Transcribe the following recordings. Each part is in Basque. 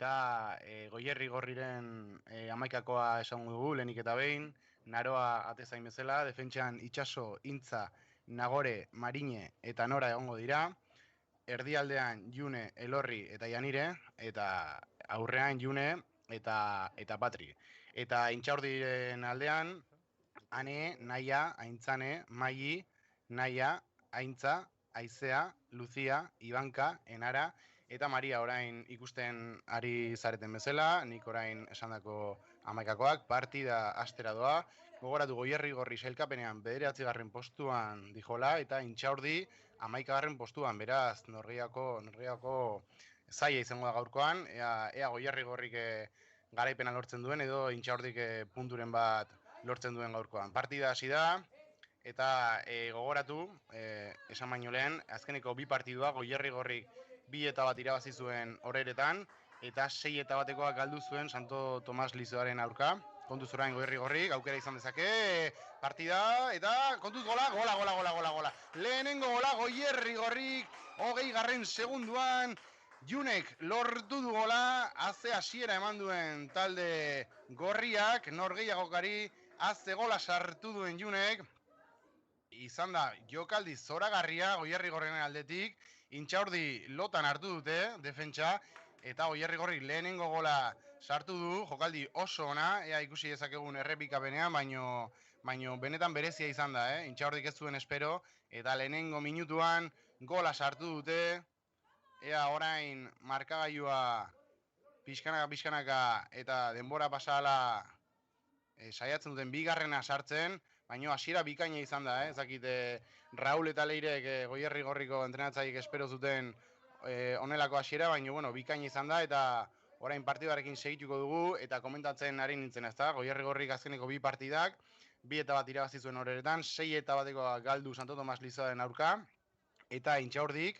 Eta Goierri Gorriren hamaikakoa esan dugu, lehenik eta behin, Naroa atezain bezala, defentsan Itxaso, Intza, Nagore, Marine eta Nora egongo dira, erdialdean June, Elorri eta Janire, eta aurrean June eta Patri. Eta Intxaurdiren aldean, Ane, Naia, Aintzane, Maili, Naia, Aintza, Aizea, Lucia, Ibanka, Enara, eta Maria orain ikusten ari zareten bezala, nik orain esandako hamaikakoak, partida astera doa, gogoratu Goierri Gorri sailkapenean 9. postuan dijola, eta Intxaurdi 11. postuan, beraz, norgehiago zaila izango da gaurkoan, ea Goierri Gorrik garaipena lortzen duen, edo Intxaurdik punturen bat lortzen duen gaurkoan. Partida hasi da, eta gogoratu, esan baino lehen, azkeneko bi partidua Goierri Gorrik 2-1 irabazi zuen Oreretan, eta 6-1 galdu zuen Santo Tomas Lizoaren aurka. Kontuz orain Goierri Gorrik, aukera izan dezake, partida, eta kontuz gola. Lehenengo gola Goierri Gorrik, 20. segunduan, Junek lortu du gola, haze hasiera eman duen talde gorriak, norgehiagokari, haze gola sartu duen Junek, izan da jokaldi zoragarria Goierri Gorriren aldetik, Intxaurdi lotan hartu dute, defentsa, eta Goierri Gorrik lehenengo gola sartu du, jokaldi oso ona, ea ikusi dezakegun errepikapenean, baino benetan berezia izan da, Intxaurdik ez zuen espero, eta lehenengo minutuan gola sartu dute, ea orain markagailua pixkanaka eta denbora pasala saiatzen duten bigarrena sartzen, baina hasiera bikaina izan da, ezakite Raul eta Leirek Goierri Gorriko entrenatzaileek espero zuten honelako hasiera, baina bueno, bikaina izan da, eta orain partidarekin segituko dugu, eta komentatzen ari nintzen, ezta? Goierri Gorrik azkeneko bi partidak, 2-1 irabazi zuen Oreretan, 6-1 galdu Santo Tomas Lizoaren aurka, eta Intxaurdik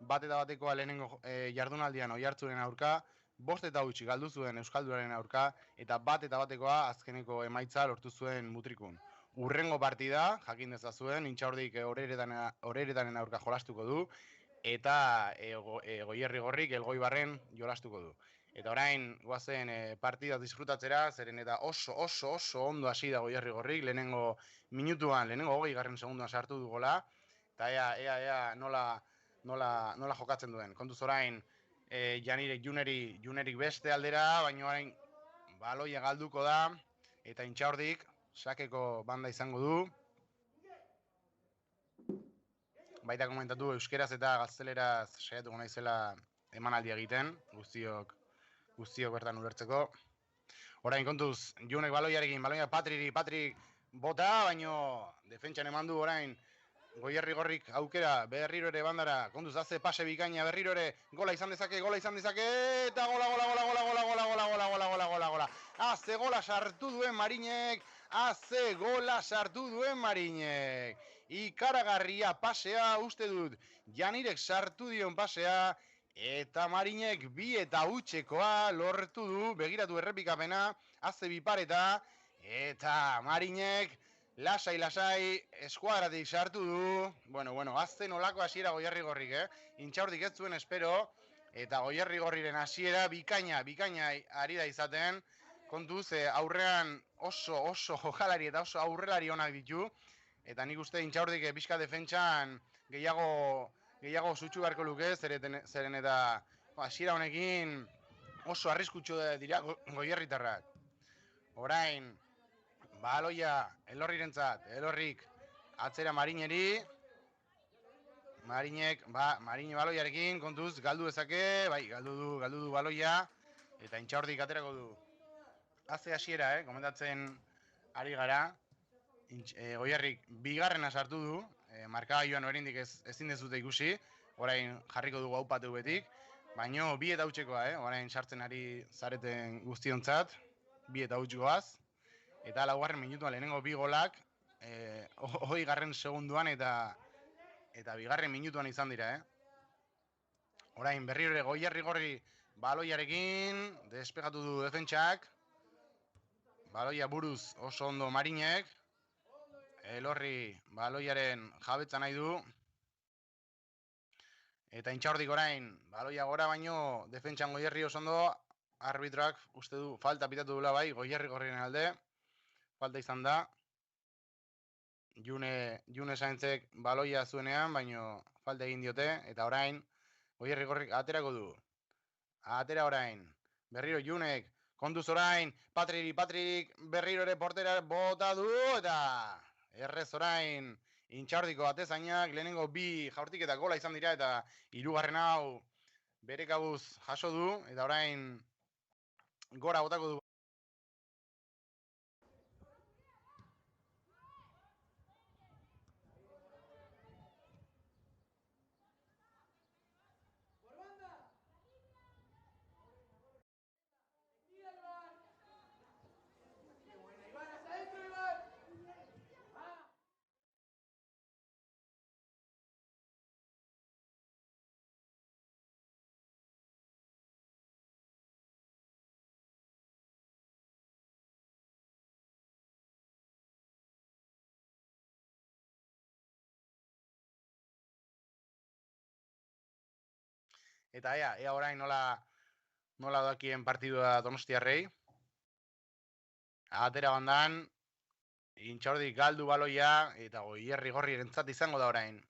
1-1 lehenengo jardunaldian Oiartzunen aurka, 5-0 galdu zuen Euskaldunaren aurka, eta 1-1 azkeneko emaitza lortu zuen Mutrikun. Urrengo partida, jakin dezazuen, Intxaurdik Oreretanen aurka jolastuko du, eta Goierri Gorrik Elgoibarren jolastuko du. Eta orain, guazen partida disfrutatzera, zeren eta oso ondo hasi da Goierri Gorrik, lehenengo minutuan, lehenengo 20. segunduan sartu du gola, eta ea nola jokatzen duen. Kontuz orain, Junerik beste aldera, baina orain baloia galduko da, eta Intxaurdik sakeko banda izango du. Baita komentatu euskeraz eta gazteleraz saiatuko naizela emanaldi egiten, guztiok bertan ulertzeko. Orain kontuz, Junek baloiarekin, baloia Patrik bota, baino defentsan eman du orain Goierri Gorrik aukera, berriro ere bandara, kontuz haze pase bikaina, berriro ere gola izan dezake, eta gola. Haze gola sartu duen Marinek, ikaragarria pasea, uste dut, Janirek sartu dion pasea, eta Marinek 2-0 lortu du, begiratu errepikapena, haze bipareta, eta Marinek lasai, eskuadratik sartu du, bueno, azten olako hasiera Goierri Gorrik, Intxaurdik ez zuen espero, eta Goierri Gorriren hasiera bikaina ari da izaten, kontuz, aurrean oso jokalari eta oso aurrelari onak ditu, eta nik uste Intxaurdik pixka defentsan gehiago zutxu beharko luke, zeren eta hasiera honekin oso arriskutsu dira Goierritarrak. Orain, baloia Elorrirentzat, Elorrik atzera Marineri, Marine baloiarekin, kontuz, galdu dezake, bai, galdu du baloia, eta Intxaurdik aterako du. Haze hasiera, komentatzen ari gara, Goierrik bigarrena sartu du, markagailuan oraindik ezin dezute ikusi, orain jarriko dugu aupatu betik, baino 2-0, orain sartzen ari zareten guztiontzat, 2-0goaz, eta 4. minutuan lehenengo bi golak, 20. segunduan eta 2. minutuan izan dira, Orain berriro ere Goierri Gorri baloiarekin, despegatu du defentsak, baloia buruz oso ondo Marinek, Elorri baloiaren jabetza nahi du, eta Intxaurdik orain baloia gora baino defentsan Goierri oso ondo, arbitrak uste du falta pitatu dula bai, Goierri Gorriren alde. Falta izan da. June Sainzek baloia zuenean, baino falta egin diote, eta orain, Goierri Gorrik aterako du. Atera orain. Berriro Junek, kontuz orain, Patririk berriro ere portera bota du, eta errez orain, intxardiko atezainak, lehenengo bi jaurtik eta gola izan dira, eta hirugarren hau bere kabuz jaso du, eta orain gora botako du. Eta ea orain nola dakien partidua Donostiarrei. Atera bandan, intxordi galdu baloia, eta Goierri Gorrirentzat izango da orain.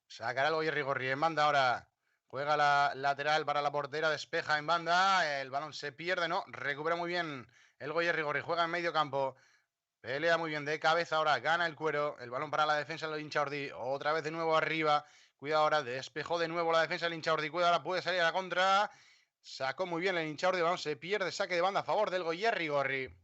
Sacará el Goierri Gorri en banda ahora. Juega la lateral para la portera, despeja en banda, el balón se pierde, no, recupera muy bien el Goierri Gorri, juega en medio campo. Pelea muy bien de cabeza ahora, gana el cuero, el balón para la defensa del Inchaurdi, otra vez de nuevo arriba, cuidado ahora, despejó de nuevo la defensa del Inchaurdi, cuidado ahora, puede salir a la contra, sacó muy bien el Inchaurdi, el balón se pierde, saque de banda a favor del Goierri Gorri.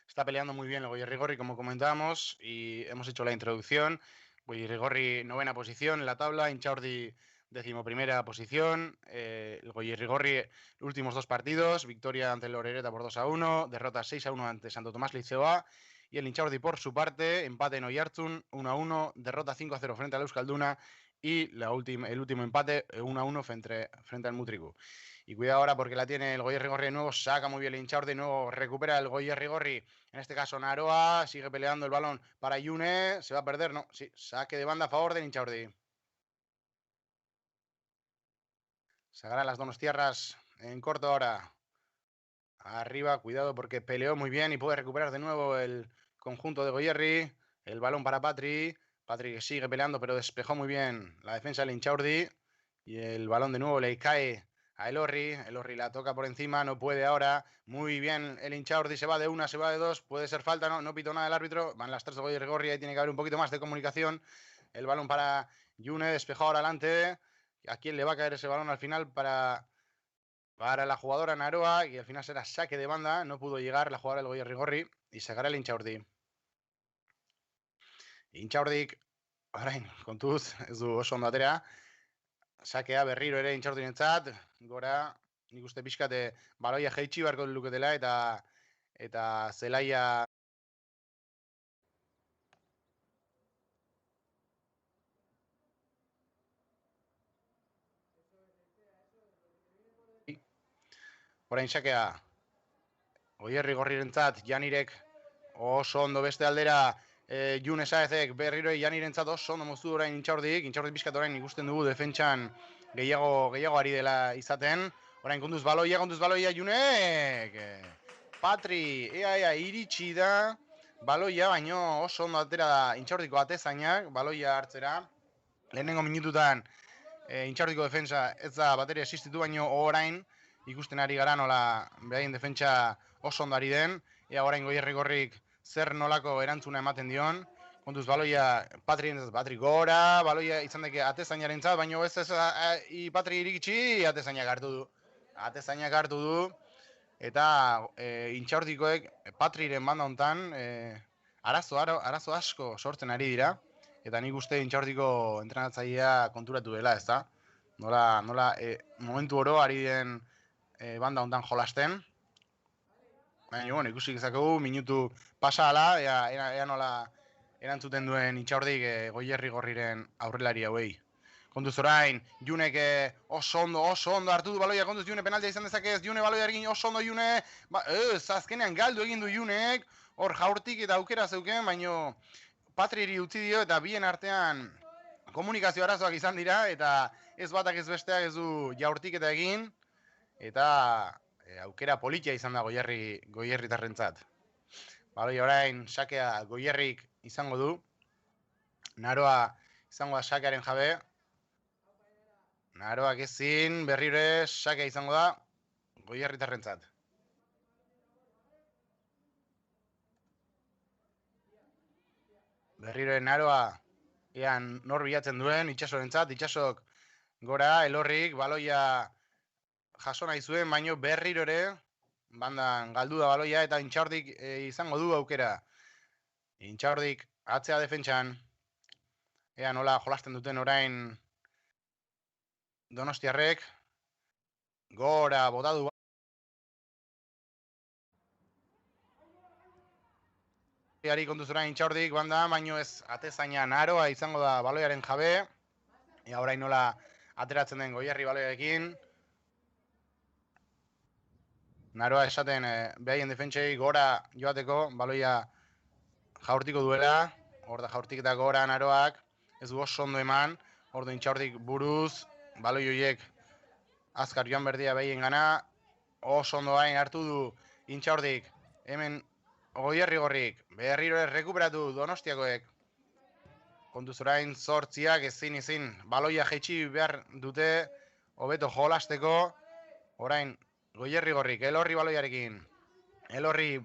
Está peleando muy bien el Goierri Gorri, como comentábamos, y hemos hecho la introducción. Goierri Gorri, novena posición en la tabla, Inchaurdi 11ª posición, el Goierri Gorri, últimos dos partidos, victoria ante el Orereta por 2-1, derrota 6-1 ante Santo Tomás Liceo A, y el Inchaurdi por su parte, empate en Oiartzun, 1-1, derrota 5-0 frente al Euskalduna, y el último empate, 1-1 frente al Mutriku. Y cuidado ahora porque la tiene el Goierri Gorri de nuevo, saca muy bien el Inchaurdi, de nuevo recupera el Goierri Gorri, en este caso Naroa, sigue peleando el balón para Yune, se va a perder, no, sí, saque de banda a favor del Inchaurdi. Sacará las donostiarras en corto ahora. Arriba, cuidado porque peleó muy bien y puede recuperar de nuevo el conjunto de Goierri. El balón para Patri. Patri que sigue peleando pero despejó muy bien la defensa del Inchaurdi. Y el balón de nuevo le cae a Elorri. Elorri la toca por encima, no puede ahora. Muy bien el Inchaurdi, se va de una, se va de dos. Puede ser falta, no pitó nada el árbitro. Van las tres de Goierri Gorri, ahí tiene que haber un poquito más de comunicación. El balón para Yune, despejado ahora adelante. ¿A quién le va a caer ese balón al final para la jugadora Naroa? Y al final será saque de banda. No pudo llegar la jugadora del Goierri Gorri y sacará el Inchaurdi. Intxaurdik, orain, kontuz, ez du oso ondo atera. Sakea berriro ere Intxaurdirentzat, gora, nik uste pixkate baloia jeitsi beharko luketela eta zelaia orain sakea Goierri Gorrirentzat, Janirek oso ondo beste aldera June Saezek berriro Janirentzat oso ondo moztu orain Intxaurdik pixkat orain ikusten dugu defentsan gehiago ari dela izaten. Orain kontuz baloia Junek. Patri, ea iritsi da baloia, baino oso ondo atera da Intxaurdiko atezainak baloia hartzera. Lehenengo minututan Intxaurdiko defensa ez da bateria existitu, baino orain ikusten ari gara nola behaien defentsa oso ondo ari den. Ea orain Goierri Gorrik zer nolako erantzuna ematen dion. Kontuz baloia Patri gora, baloia izan deke atezainaren zat, baina ez Patri irikitsi atezainak hartu du. Eta Intxaurdikoek Patriren banda hontan arazo asko sortzen ari dira. Eta nik uste Intxaurdiko entrenatzailea konturatu dela, ez da? Nola momentu oro ari den banda hontan jolasten. Baina, bueno, ikusi izakegu, minutu pasa ala, ea nola erantzuten duen Intxaurdik Goierri Gorriren aurrelari hauei. Kontuz orain, Junek oso ondo hartu du baloia, kontuz June penaltia izan dezakez, June baloia egin oso ondo June, azkenean galdu egin du Junek, hor jaurtik eta aukera zeuken, baino Patriri utzi dio eta bien artean komunikazio arazoak izan dira, eta ez batak ez besteak ez du jaurtiketa egin, eta aukera politia izan da Goierritarrentzat. Baloi orain sakea Goierrik izango du, Naroa izango da sakearen jabe, Naroak ezin, berriro sakea izango da Goierritarrentzat. Berriro Naroa ean nor bilatzen duen, Itxasorentzat, Itxasok gora, Elorrik, baloia jaso nahi zuen, baino berriro ere, bandan galdu da baloia, eta Intxaurdik izango du aukera. Intxaurdik atzea defentsan, ea nola jolasten duten orain Donostiarrek, gora botadu. Ari kontuz orain Intxaurdik, banda, baino ez atezaina Naroa izango da baloiaren jabe, ea orain nola ateratzen den Goierri baloiarekin. Naroa esaten behaien defentsei gora joateko, baloia jaurtiko duela, hor da jaurtik eta gora Naroak, ez du oso ondo eman, hor da Intxaurdik buruz, baloi horiek azkar joan berdia behien gana, oso ondo hain hartu du Intxaurdik, hemen Goierrigorrik, berriro rekuperatu Donostiakoek, kontuz orain zortziak ezin, baloia jaitsi behar dute, hobeto jolasteko, orain Goierrigorrik, Elorri baloiarekin, Elorri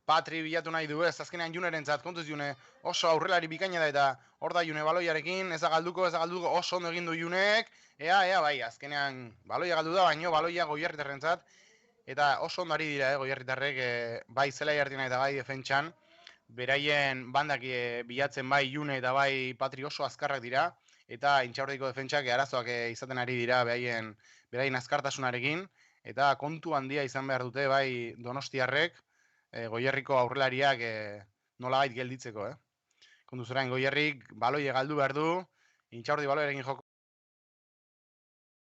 Patri bilatu nahi du ez, azkenean Junerentzat, kontuz June, oso aurrelari bikaina da eta hor da June baloiarekin, ez da galduko, oso ondo egin du Junek, ea, bai, azkenean baloia galdu da, baino baloia Goierritarrentzat, eta oso ondo ari dira, Goierritarrek, bai zelai hartina eta bai defentsan, beraien bandak bilatzen bai June eta bai Patri oso azkarrak dira, eta Intxaurdiko defentsak arazoak izaten ari dira beraien azkartasunarekin, eta kontu handia izan behar dute bai Donostiarrek, Goierriko aurrelariak nolabait gelditzeko, Kontuz orain Goierrik baloia galdu behar du, Intxaurdi baloiarekin joko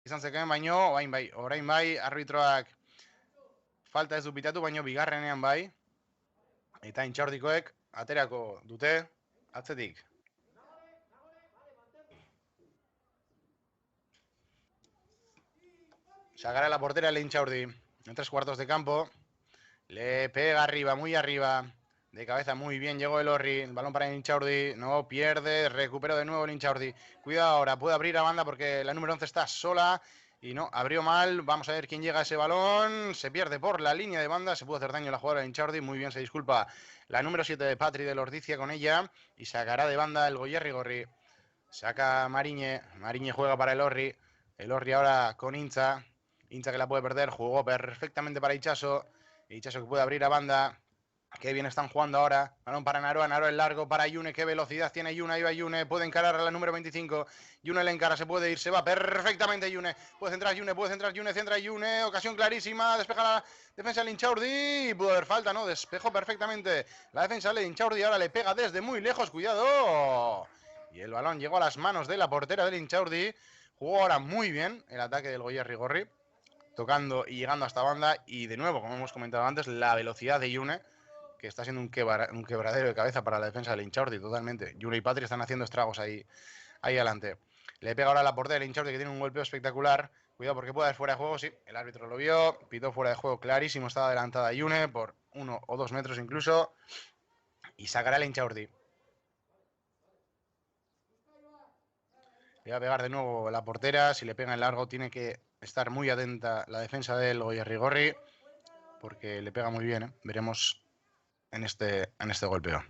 izan zeken, baino, orain bai, arbitroak falta ez du pitatu, baino bigarrenean bai, eta Intxaurdikoek aterako dute atzetik. Sacará la portera el Intxaurdi, en 3/4 de campo, le pega arriba, muy arriba, de cabeza muy bien, llegó Elorri, el balón para Intxaurdi, no pierde, recupera de nuevo el Intxaurdi, cuidado ahora, puede abrir a banda porque la número 11 está sola, y no, abrió mal, vamos a ver quién llega a ese balón, se pierde por la línea de banda, se puede hacer daño a la jugadora de Intxaurdi, muy bien, se disculpa la número 7 de Patri de Lordicia con ella, y sacará de banda el Goierrigorri, saca Mariñe juega para Elorri ahora con Intza que la puede perder, jugó perfectamente para Itxaso que puede abrir a banda, qué bien están jugando ahora, balón para Naroa el largo para June, qué velocidad tiene June, ahí va June, puede encarar a la número 25, June le encara, se puede ir, se va perfectamente June, puede centrar June, centra June, ocasión clarísima, despeja la defensa de Intxaurdi, pudo haber falta, ¿no? Despejó perfectamente la defensa de Intxaurdi, ahora le pega desde muy lejos, cuidado, y el balón llegó a las manos de la portera del Intxaurdi, jugó ahora muy bien el ataque del Goierrigorri, tocando y llegando hasta banda, y de nuevo, como hemos comentado antes, la velocidad de June, que está siendo un quebradero de cabeza para la defensa del Intxaurdi, totalmente. June y Patri están haciendo estragos ahí adelante. Le pega ahora a la portera del Intxaurdi, que tiene un golpeo espectacular. Cuidado porque puede haber fuera de juego, sí, el árbitro lo vio, pitó fuera de juego clarísimo, estaba adelantada June por 1 o 2 metros incluso, y sacará el Intxaurdi. Le va a pegar de nuevo la portera, si le pega en largo tiene que estar muy atenta la defensa del Goierrigorri, porque le pega muy bien, Veremos en este golpeo.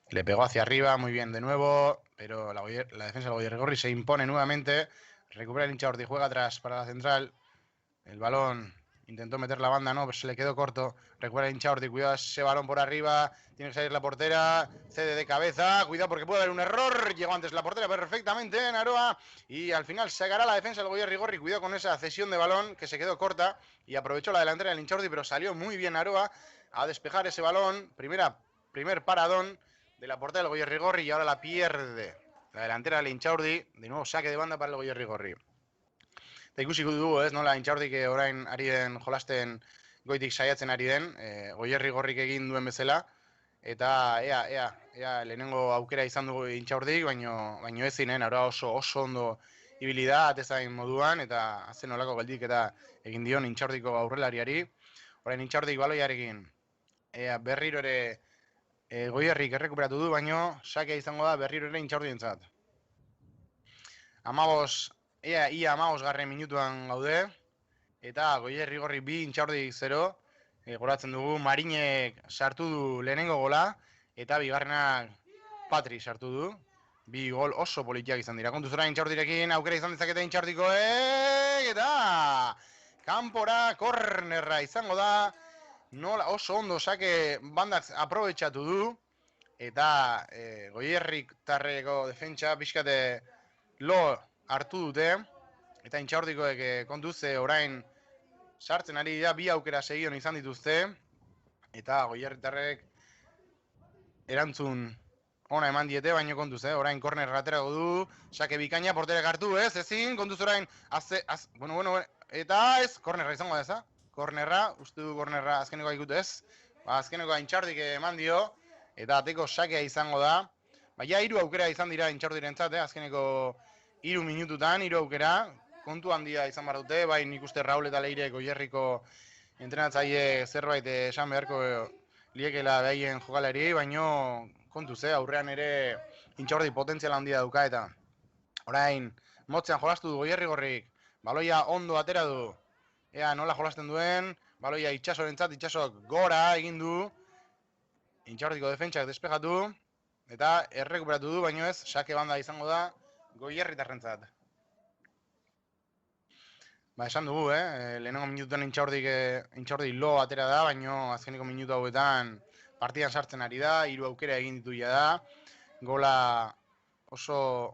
Le pegó hacia arriba, muy bien de nuevo, pero la defensa del Goierrigorri se impone nuevamente, recupera el Intxaurdi, juega atrás para la central, el balón, intentó meter la banda, no, pero se le quedó corto, recupera el Intxaurdi, cuidado ese balón por arriba, tiene que salir la portera, cede de cabeza, cuidado porque puede haber un error, llegó antes la portera perfectamente, Naroa, y al final sacará la defensa del Goierrigorri, cuidado con esa cesión de balón que se quedó corta, y aprovechó la delantera del Intxaurdi, pero salió muy bien Naroa a despejar ese balón, primer paradón de la portera del Goierrigorri, y ahora la pierde la delantera del Intxaurdi, de nuevo saque de banda para el Goierrigorri. Eta ikusiko dugu, nola Intxaurdik orain ari den jolasten goitik saiatzen ari den, Goierrigorrik egin duen bezala, Eta ea lehenengo aukera izan dugu Intxaurdik, baino ezin, Naroa oso ondo ibili da, atezain moduan, eta azen olako geldik eta egin dion Intxaurdiko aurrelariari. Orain Intxaurdik baloiarekin, berriro ere Goierrik errekuperatu du, baino sakea izango da berriro ere Intxaurdientzat. Ia 15 garren minutuan gaude, eta Goierri gorri 2 Intxaurdik 0, goratzen dugu, Marinek sartu du lehenengo gola, eta bigarrenak Patri sartu du. 2 gol oso politiak izan dira. Kontuz orain Intxaurdirekin aukera izan dezakete Intxaurdikoek, eta kanpora kornerra izango da. Nola oso ondo sake bandak aprobetxatu du, eta Goierrik tarreko defentsa pixkate lo hartu dute, eta Intxaurdikoek kontuz orain sartzen ari dira, 2 aukera segion izan dituzte, eta Goierritarrek erantzun ona eman diete, baino kontuz, orain korner aterako du, sake bikaina, porterek hartu, ezin, kontuz orain, bueno, eta ez, kornerra izango da, eza? Kornerra, uste du kornerra azkenekoa ikutu ez, azkenekoa Intxaurdik eman dio, eta ateko sakea izango da, baina 3 aukera izan dira Intxaurdirentzat, azkeneko 3 minututan, 3 aukera, kontu handia izan behar dute, bai nik uste Raul eta Leire Goierriko entrenatzaile zerbait esan beharko liekela behaien jokalari, baino kontuz, aurrean ere Intxaurdik potentzial handia dauka, eta orain motzean jolastu du Goierri gorrik, baloia ondo atera du, ea nola jolasten duen, baloia Itxasorentzat, Itxasok gora egin du, Intxaurdiko defentsak despejatu, eta errekuperatu du, baino ez, sake banda izango da Goierritarrentzat. Esan dugu, lehenengo minututan Intxaurdik lo atera da, baino azkeneko minutu hauetan partidan sartzen ari da, 3 aukera egin ditu da, gola oso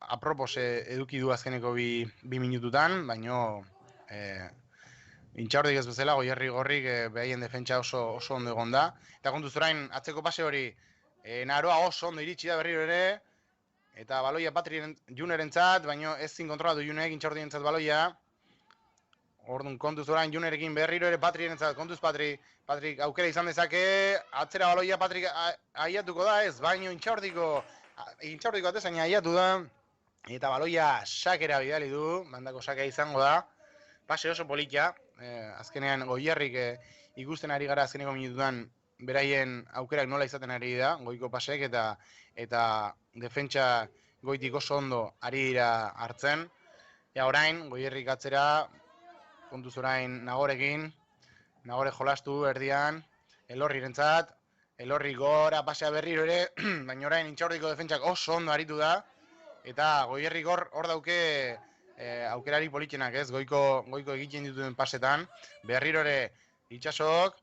apropos eduki du azkeneko 2 minututan, baino Intxaurdik ez bezala, Goierri gorrik behaien defentsa oso ondo egon da. Eta kontuz orain atzeko pase hori, Naroa oso ondo iritsi da berriro ere, eta baloia Patri Junerentzat, baino ezin kontrolatu Junek Intxaurdientzat baloia. Orduan kontuz orain Junerekin berriro ere Patrirentzat, kontuz Patrik aukera izan dezake, atzera baloia Patrik aiatuko da ez, baino Intxaurdiko atezain aiatu da, eta baloia sakera bidali du, bandako sakea izango da, pase oso politia, azkenean Goierrik ikusten ari gara azkeneko minututan beraien aukerak nola izaten ari da, goiko pasek, eta defentsa goitik oso ondo ari dira hartzen. Orain, Goierrik atzera, kontuz orain Nagorekin, Nagore jolastu erdian, Elorrirentzat, Elorri gora pasea berriro ere, baina orain Intxaurdiko defentsak oso ondo aritu da, eta Goierrik hor dauke aukerari politxenak ez, goiko egiten dituen pasetan, berriro ere Itxasok,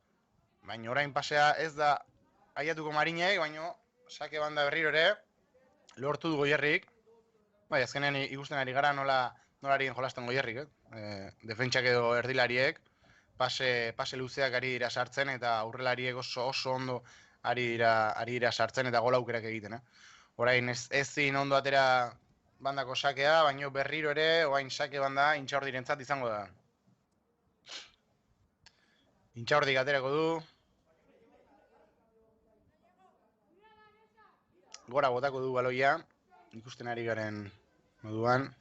baina orain pasea ez da aiatuko Marinek, baina sake banda berriro ere, lortu du Goierrik, bai, azkenean ikusten ari gara nola arien jolasten Goierrik, defentsak edo erdilariek, pase luzeak ari dira sartzen, eta aurrelariek oso ondo ari dira sartzen, eta gola aukerak egiten. Orain ezin ondo atera bandako sakea, baino berriro ere, orain sake banda Intxaurdirentzat izango da. Intxaurdik aterako du. Gora botako du baloia, ikusten ari garen moduan.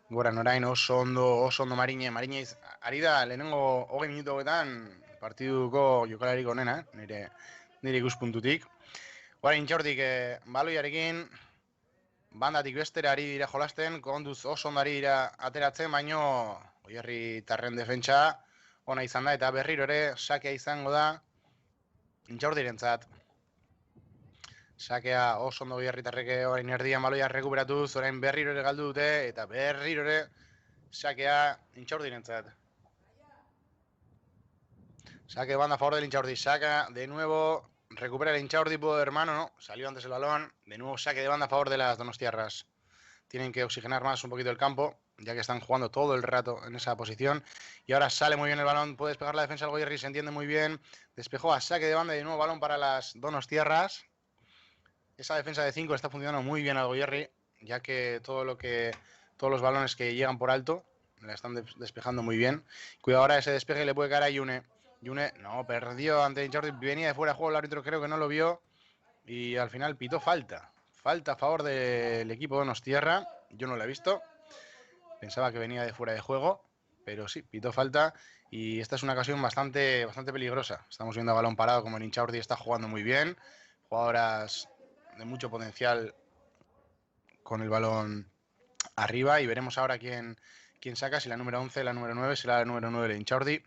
Gora orain oso ondo Marine ari da lehenengo 20 minutu hauetan partiduko jokalarik onena, nire ikuspuntutik. Orain Intxaurdik baloiarekin bandatik bestera ari dira jolasten, kontuz oso ondo ari dira ateratzen, baino Goierritarren defentsa ona izan da, eta berriro ere sakea izango da Intxaurdirentzat. Sakea oso ondo Goierritarrek orain erdian baloia rekuperatuz, orain berriro ere galdu dute, eta berriro ere sakea Intxaurdirentzat. Saque banda a favor del Intxaurdi, saca de nuevo, recupera el Intxaurdi, hermano, no, salió antes el balón, de nuevo saque de banda a favor de las donostiarras. Tienen que oxigenar más un poquito el campo, ya que están jugando todo el rato en esa posición. Y ahora sale muy bien el balón, puede despejar la defensa del Goierri, se entiende muy bien. Despejó a saque de banda y de nuevo balón para las donostiarras. Esa defensa de 5 está funcionando muy bien al Goierri, ya que todos los balones que llegan por alto la están despejando muy bien. Cuidado ahora, ese despeje le puede caer a June. Yune, no, perdió ante Inchaurdi, venía de fuera de juego, el árbitro creo que no lo vio y al final pitó falta. Falta a favor del equipo Donostiarra, yo no la he visto, pensaba que venía de fuera de juego, pero sí, pitó falta y esta es una ocasión bastante peligrosa. Estamos viendo a balón parado como el Inchaurdi está jugando muy bien, jugadoras de mucho potencial con el balón arriba y veremos ahora quién saca, si la número 11, la número 9, será la número 9 de Inchaurdi.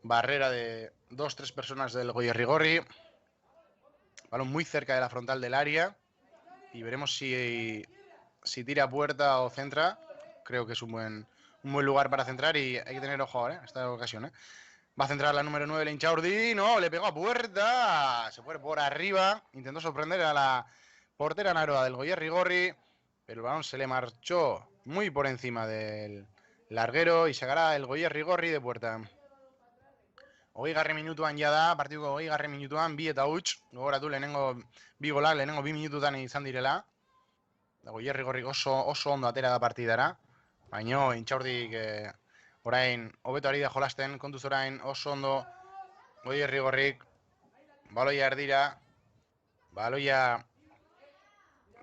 Barrera de 2-3 personas del Goierrigorri. Balón muy cerca de la frontal del área. Y veremos si tira a puerta o centra. Creo que es un buen lugar para centrar y hay que tener ojo ahora, esta ocasión. Va a centrar la número 9 de Inchaurdi. No, le pegó a puerta. Se fue por arriba. Intentó sorprender a la portera Naroa del Goierrigorri. Pero el balón se le marchó muy por encima del larguero y sacará el Goierrigorri de puerta. 20 minutuan jada, partidoko 20 minutuan, 2 eta huts, gogoratu lehenengo bi golak, lehenengo 2 minututan izan direla. Goierrigorrik oso ondo atera da partidara, baina Intxaurdik orain hobeto ari da jolasten, kontuz orain oso ondo Goierrigorrik, baloia erdira, baloia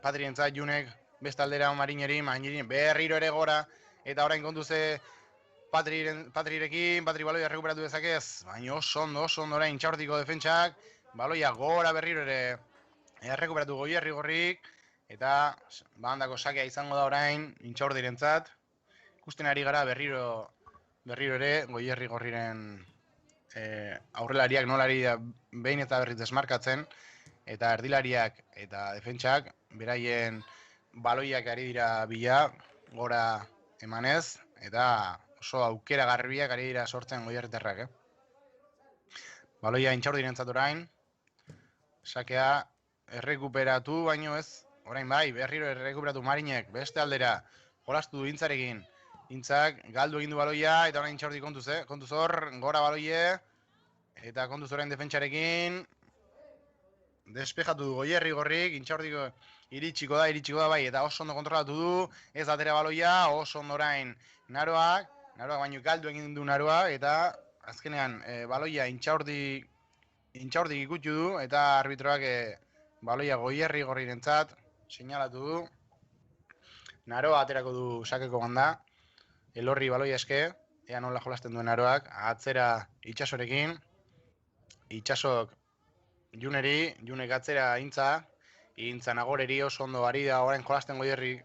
Patrientzat Junek, bestaldera Marineri berriro ere gora, eta orain kontuze Patrirekin, Patri baloia rekuperatu dezakez, baina oso ondo orain Intxaurdiko defentsak, baloia gora berriro ere errekuperatu Goierrigorrik, eta bandako sakea izango da orain Intxaurdirentzat. Ikusten ari gara berriro ere Goierrigorriren aurrelariak nolari da behin eta berriz desmarkatzen, eta erdilariak eta defentsak beraien baloiak ari dira bila gora emanez, eta oso aukera garbiak ari dira sortzen Goierritarrak. Baloia Intxaurdirentzat orain, sakea errekuperatu baino ez, orain bai, berriro errekuperatu Marinek, beste aldera, jolastu du Intzarekin, Intzak galdu egin du baloia, eta orain Intxaurdi kontuz hor, gora baloie, eta kontuz orain defentsarekin, despejatu du Goierrigorrik, Intxaurdiko iritsiko da bai, eta oso ondo kontrolatu du, ez atera baloia, oso ondo orain Naroak baino galdu egin du Naroak, eta azkenean baloia Intxaurdik ikutu du, eta arbitroak baloia Goierrigorrirentzat seinalatu du. Naroa aterako du sakeko banda, elorri baloia eske, ea nola jolasten duen Naroak, atzera Itxasorekin, Itxasok Junek atzera Intza Nagoreri oso ondo ari da orain jolasten Goierri,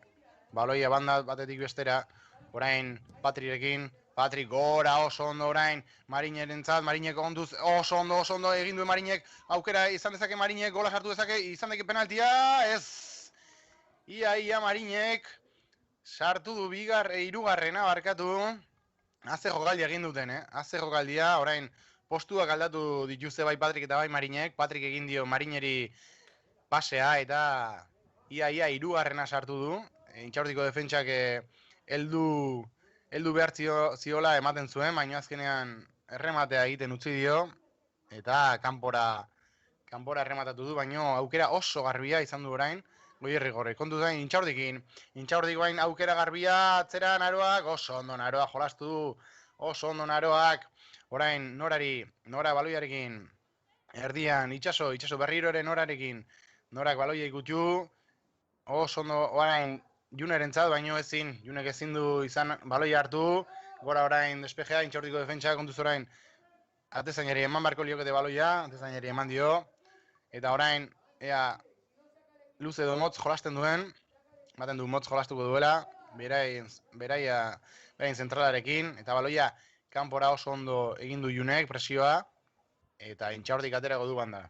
baloia banda batetik bestera, orain Patrirekin, Patrik gora oso ondo orain Marinerentzat, Marinek onduz oso ondo egin duen Marinek, aukera izan dezake Marinek, gola sartu dezake, izan deke penaltia, ez! Ia Marinek sartu du hirugarrena barkatu, haze jokaldia egin duten, haze jokaldia, orain postuak aldatu dituzte bai Patrik eta bai Marinek, Patrik egin dio Marineri pasea eta ia hirugarrena sartu du, Intxaurdiko defentsak heldu behar ziola ematen zuen, baina azkenean errematea egiten utzi dio, eta kanpora errematatu du, baina aukera oso garbia izan du orain, Goierrigorri. Kontu zain, Intxaurdik bain aukera garbia, atzera Naroak, oso ondo Naroak jolastu du, oso ondo Naroak, orain Nora baloiarekin, erdian Itxaso berriro ere Norarekin, Norak baloia ikutu, oso ondo orain Junerentzat, baino Junek ezin du izan baloia hartu, gora orain despejea, Intxaurdiko defentsa, kontuz orain atezainari eman barko liokete baloia, atezainari eman dio, eta orain, ea, luze edo motz jolasten duen, ematen du motz jolastuko duela, berain zentralarekin, eta baloia kanpora oso ondo egin du Junek presioa, eta Intxaurdik aterako du banda.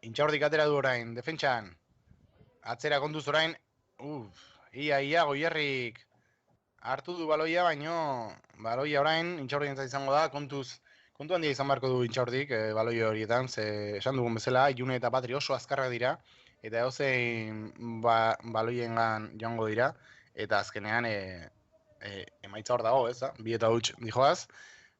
Intxaurdik atera du orain, defentsan, atzera kontuz orain, ia Goierrik hartu du baloia, baino baloia orain, Intxaurdik entzat izango da, kontu handia izan barko du Intxaurdik, baloia horietan, ze esan dugun bezala, June eta Patri oso azkarrak dira, eta edozein baloiengan joango dira, eta azkenean emaitza hor dago, ez da? 2 eta huts dijoaz,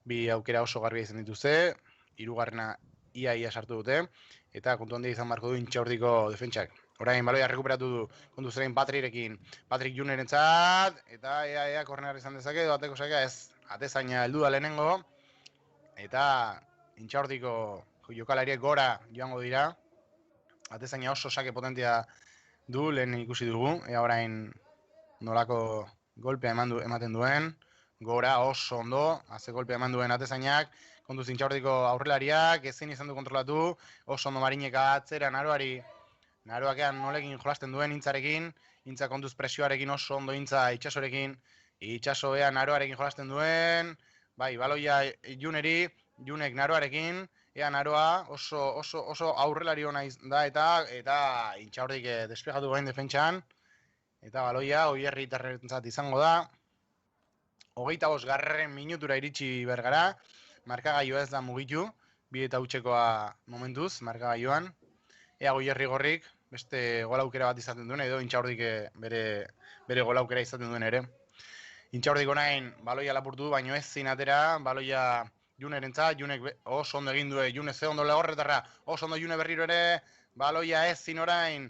2 aukera oso garbia izan dituzte, 3. ia sartu dute, eta kontu handia izan barko du Intxaurdiko defentsak. Orain baloia rekuperatu du kontu zerein Patrirekin. Patrik Junerentzat, eta ea korner izan dezake, edo ateko sakea ez. Atezaina heldu da lehenengo, eta Intxaurdiko jokalariek gora joango dira. Atezaina oso sake potentia du, lehen ikusi dugu, ea orain nolako golpea ematen duen. Gora oso ondo, haze golpea eman duen atezainak, kontuz Intxaurdiko aurrelariak, ezin izan du kontrolatu, oso ondo Marinek atzera Naroakean nolekin jolasten duen Intzarekin, Intza kontuz presioarekin oso ondo Intza Itxasorekin, Itxaso ea Naroarekin jolasten duen, bai, baloia Juneri, Junek Naroarekin, ea Naroa oso aurrelari hona da eta Intxaurdik despegatu gain defentsan, eta baloia Oierri Tarrentzat izango da. 25. minutura iritsi bergara, markagailua ez da mugitu, 2-0 momentuz, markagailuan. Ea Oierri Gorrik, beste golaukera bat izaten duen, edo Intxaurdik bere golaukera izaten duen ere. Intxaurdik orain baloia lapurtu, baino ez zinatera, baloia Junerentzat, Junek oso ondo egin du, June ze ondo lehorretarra, oso ondo June berriro ere, baloia ez zin orain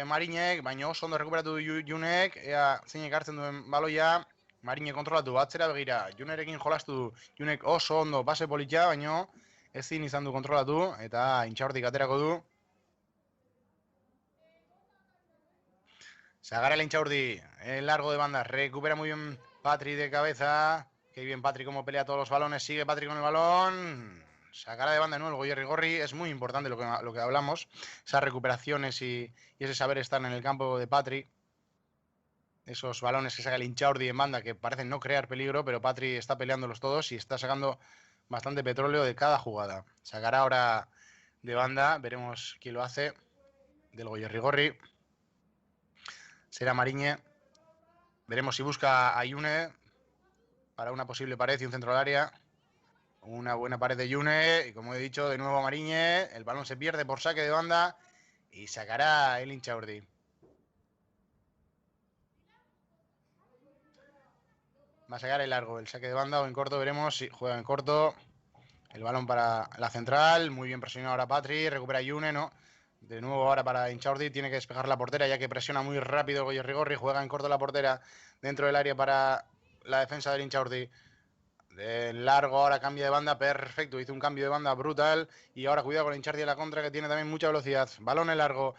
Marinek, baino oso ondo rekuperatu du Junek, ea zeinek hartzen duen baloia, Marinek kontrolatu, atzera begira, Junerekin jolastu du, Junek oso ondo base politia, baino ezin izan du kontrolatu, eta Intxaurdik aterako du. Se agarra el Intxaurdi, el largo de banda, recupera muy bien Patri de cabeza, qué bien Patri como pelea todos los balones, sigue Patri con el balón, sacará de banda de nuevo el Goierri Gorri, es muy importante lo que hablamos, esas recuperaciones y ese saber estar en el campo de Patri, esos balones que saca el Intxaurdi en banda que parecen no crear peligro, pero Patri está peleándolos todos y está sacando bastante petróleo de cada jugada. Sacará ahora de banda, veremos quién lo hace, del Goierri Gorri. Será Mariñe. Veremos si busca a Yune para una posible pared y un centro del área. Una buena pared de Yune. Y como he dicho, de nuevo Mariñe. El balón se pierde por saque de banda. Y sacará el Intxaurdi. Va a sacar el largo. El saque de banda o en corto veremos si juega en corto. El balón para la central. Muy bien presionado ahora Patri. Recupera Yune, ¿no? De nuevo ahora para Intxaurdi, tiene que despejar la portera ya que presiona muy rápido Goierri Gorri, juega en corto la portera dentro del área para la defensa del Intxaurdi. De largo ahora cambia de banda, perfecto, hizo un cambio de banda brutal y ahora cuidado con Intxaurdi a la contra que tiene también mucha velocidad. Balón en largo,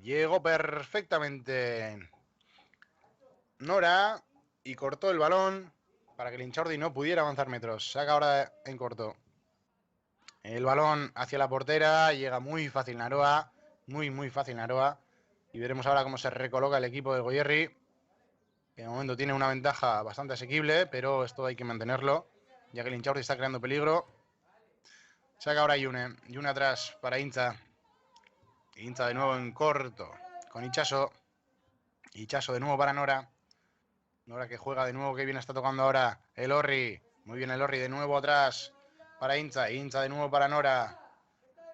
llegó perfectamente Nora y cortó el balón para que el Intxaurdi no pudiera avanzar metros. Saca ahora en corto. El balón hacia la portera, llega muy fácil Naroa, muy fácil Naroa. Y veremos ahora cómo se recoloca el equipo del Goierri, que de momento tiene una ventaja bastante asequible, pero esto hay que mantenerlo, ya que el Intxaurdi está creando peligro. Saca ahora Yune atrás para Intza. Intza de nuevo en corto, con Itxaso. Itxaso de nuevo para Nora. Nora que juega de nuevo, que bien está tocando ahora el Orri. Muy bien el Orri, de nuevo atrás para Intza de nuevo para Nora.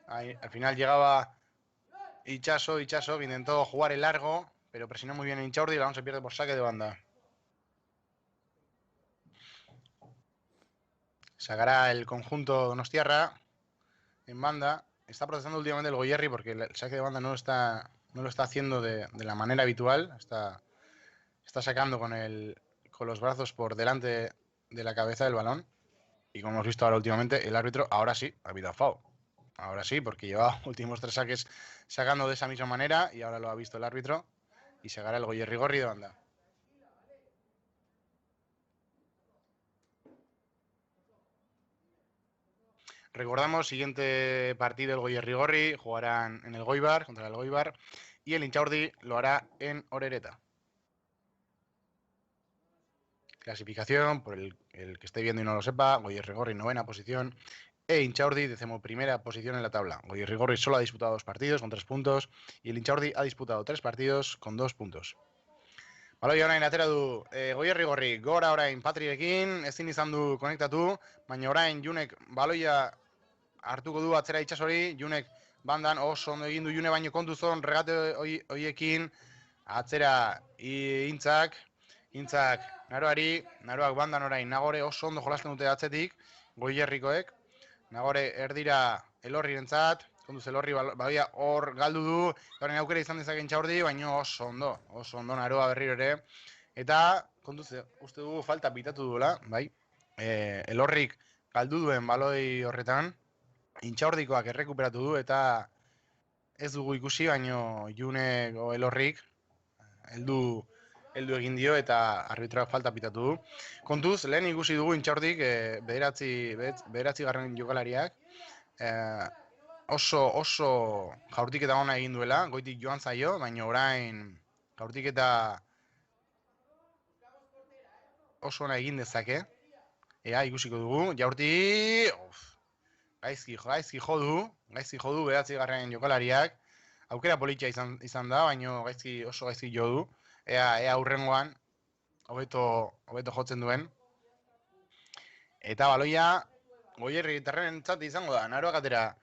Ahí, al final llegaba Itxaso que intentó jugar el largo, pero presionó muy bien Intxaurdi y el balón se pierde por saque de banda. Sacará el conjunto donostiarra en banda. Está protestando últimamente el Goierri porque el saque de banda no lo está haciendo de la manera habitual. Está sacando con los brazos por delante de la cabeza del balón. Y como hemos visto ahora últimamente, el árbitro ahora sí ha habido foul. Ahora sí, porque lleva últimos 3 saques sacando de esa misma manera y ahora lo ha visto el árbitro y sacará el Goierri Gorri de banda. Recordamos, siguiente partido el Goierri Gorri, jugarán en el Goibar, contra el Goibar, y el Intxaurdi lo hará en Orereta. Clasificación, por el que esté viendo y no lo sepa, Goierri Gorri 9ª posición, e Intxaurdi 11ª posición en la tabla. Goierri Gorri solo ha disputado 2 partidos con 3 puntos, y el Intxaurdi ha disputado 3 partidos con 2 puntos. Baloia orain atera du Goierri Gorri, gora orain Patrirekin, ezin izan du konektatu, baina orain Junek baloia hartuko du atzera Itxasori, Junek bandan oso ondo egin du June baino kontuzon regate hoiekin, atzera Intzak Naroak bandan orain, Nagore oso ondo jolasten dute atzetik, Goierrikoek, Nagore erdira Elorrirentzat, kontuz elorri baloia hor galdu du, horren aukera izan dezake Intxaurdi, baina oso ondo Naroa berriro ere. Eta, kontuz, uste dugu falta pitatu duela, bai, elorrik galdu duen baloi horretan, Intxaurdikoak errekuperatu du, eta ez dugu ikusi, baino Junek o elorrik heldu egin dio eta arbitroak falta pitatu du. Kontuz, lehen ikusi dugu Intxaurdik bederatzi garren jokalariak oso jaurtiketa ona egin duela, goitik joan zaio, baina orain jaurtiketa oso ona egin dezake. Ea, ikusiko dugu, jaurti gaizki jo du bederatzi garren jokalariak. Aukera politxa izan da, baina oso gaizki jo du. Ea aurrengoan hobeto jotzen duen. Eta baloia Goierri terrenentzat izango da, Naroak atera.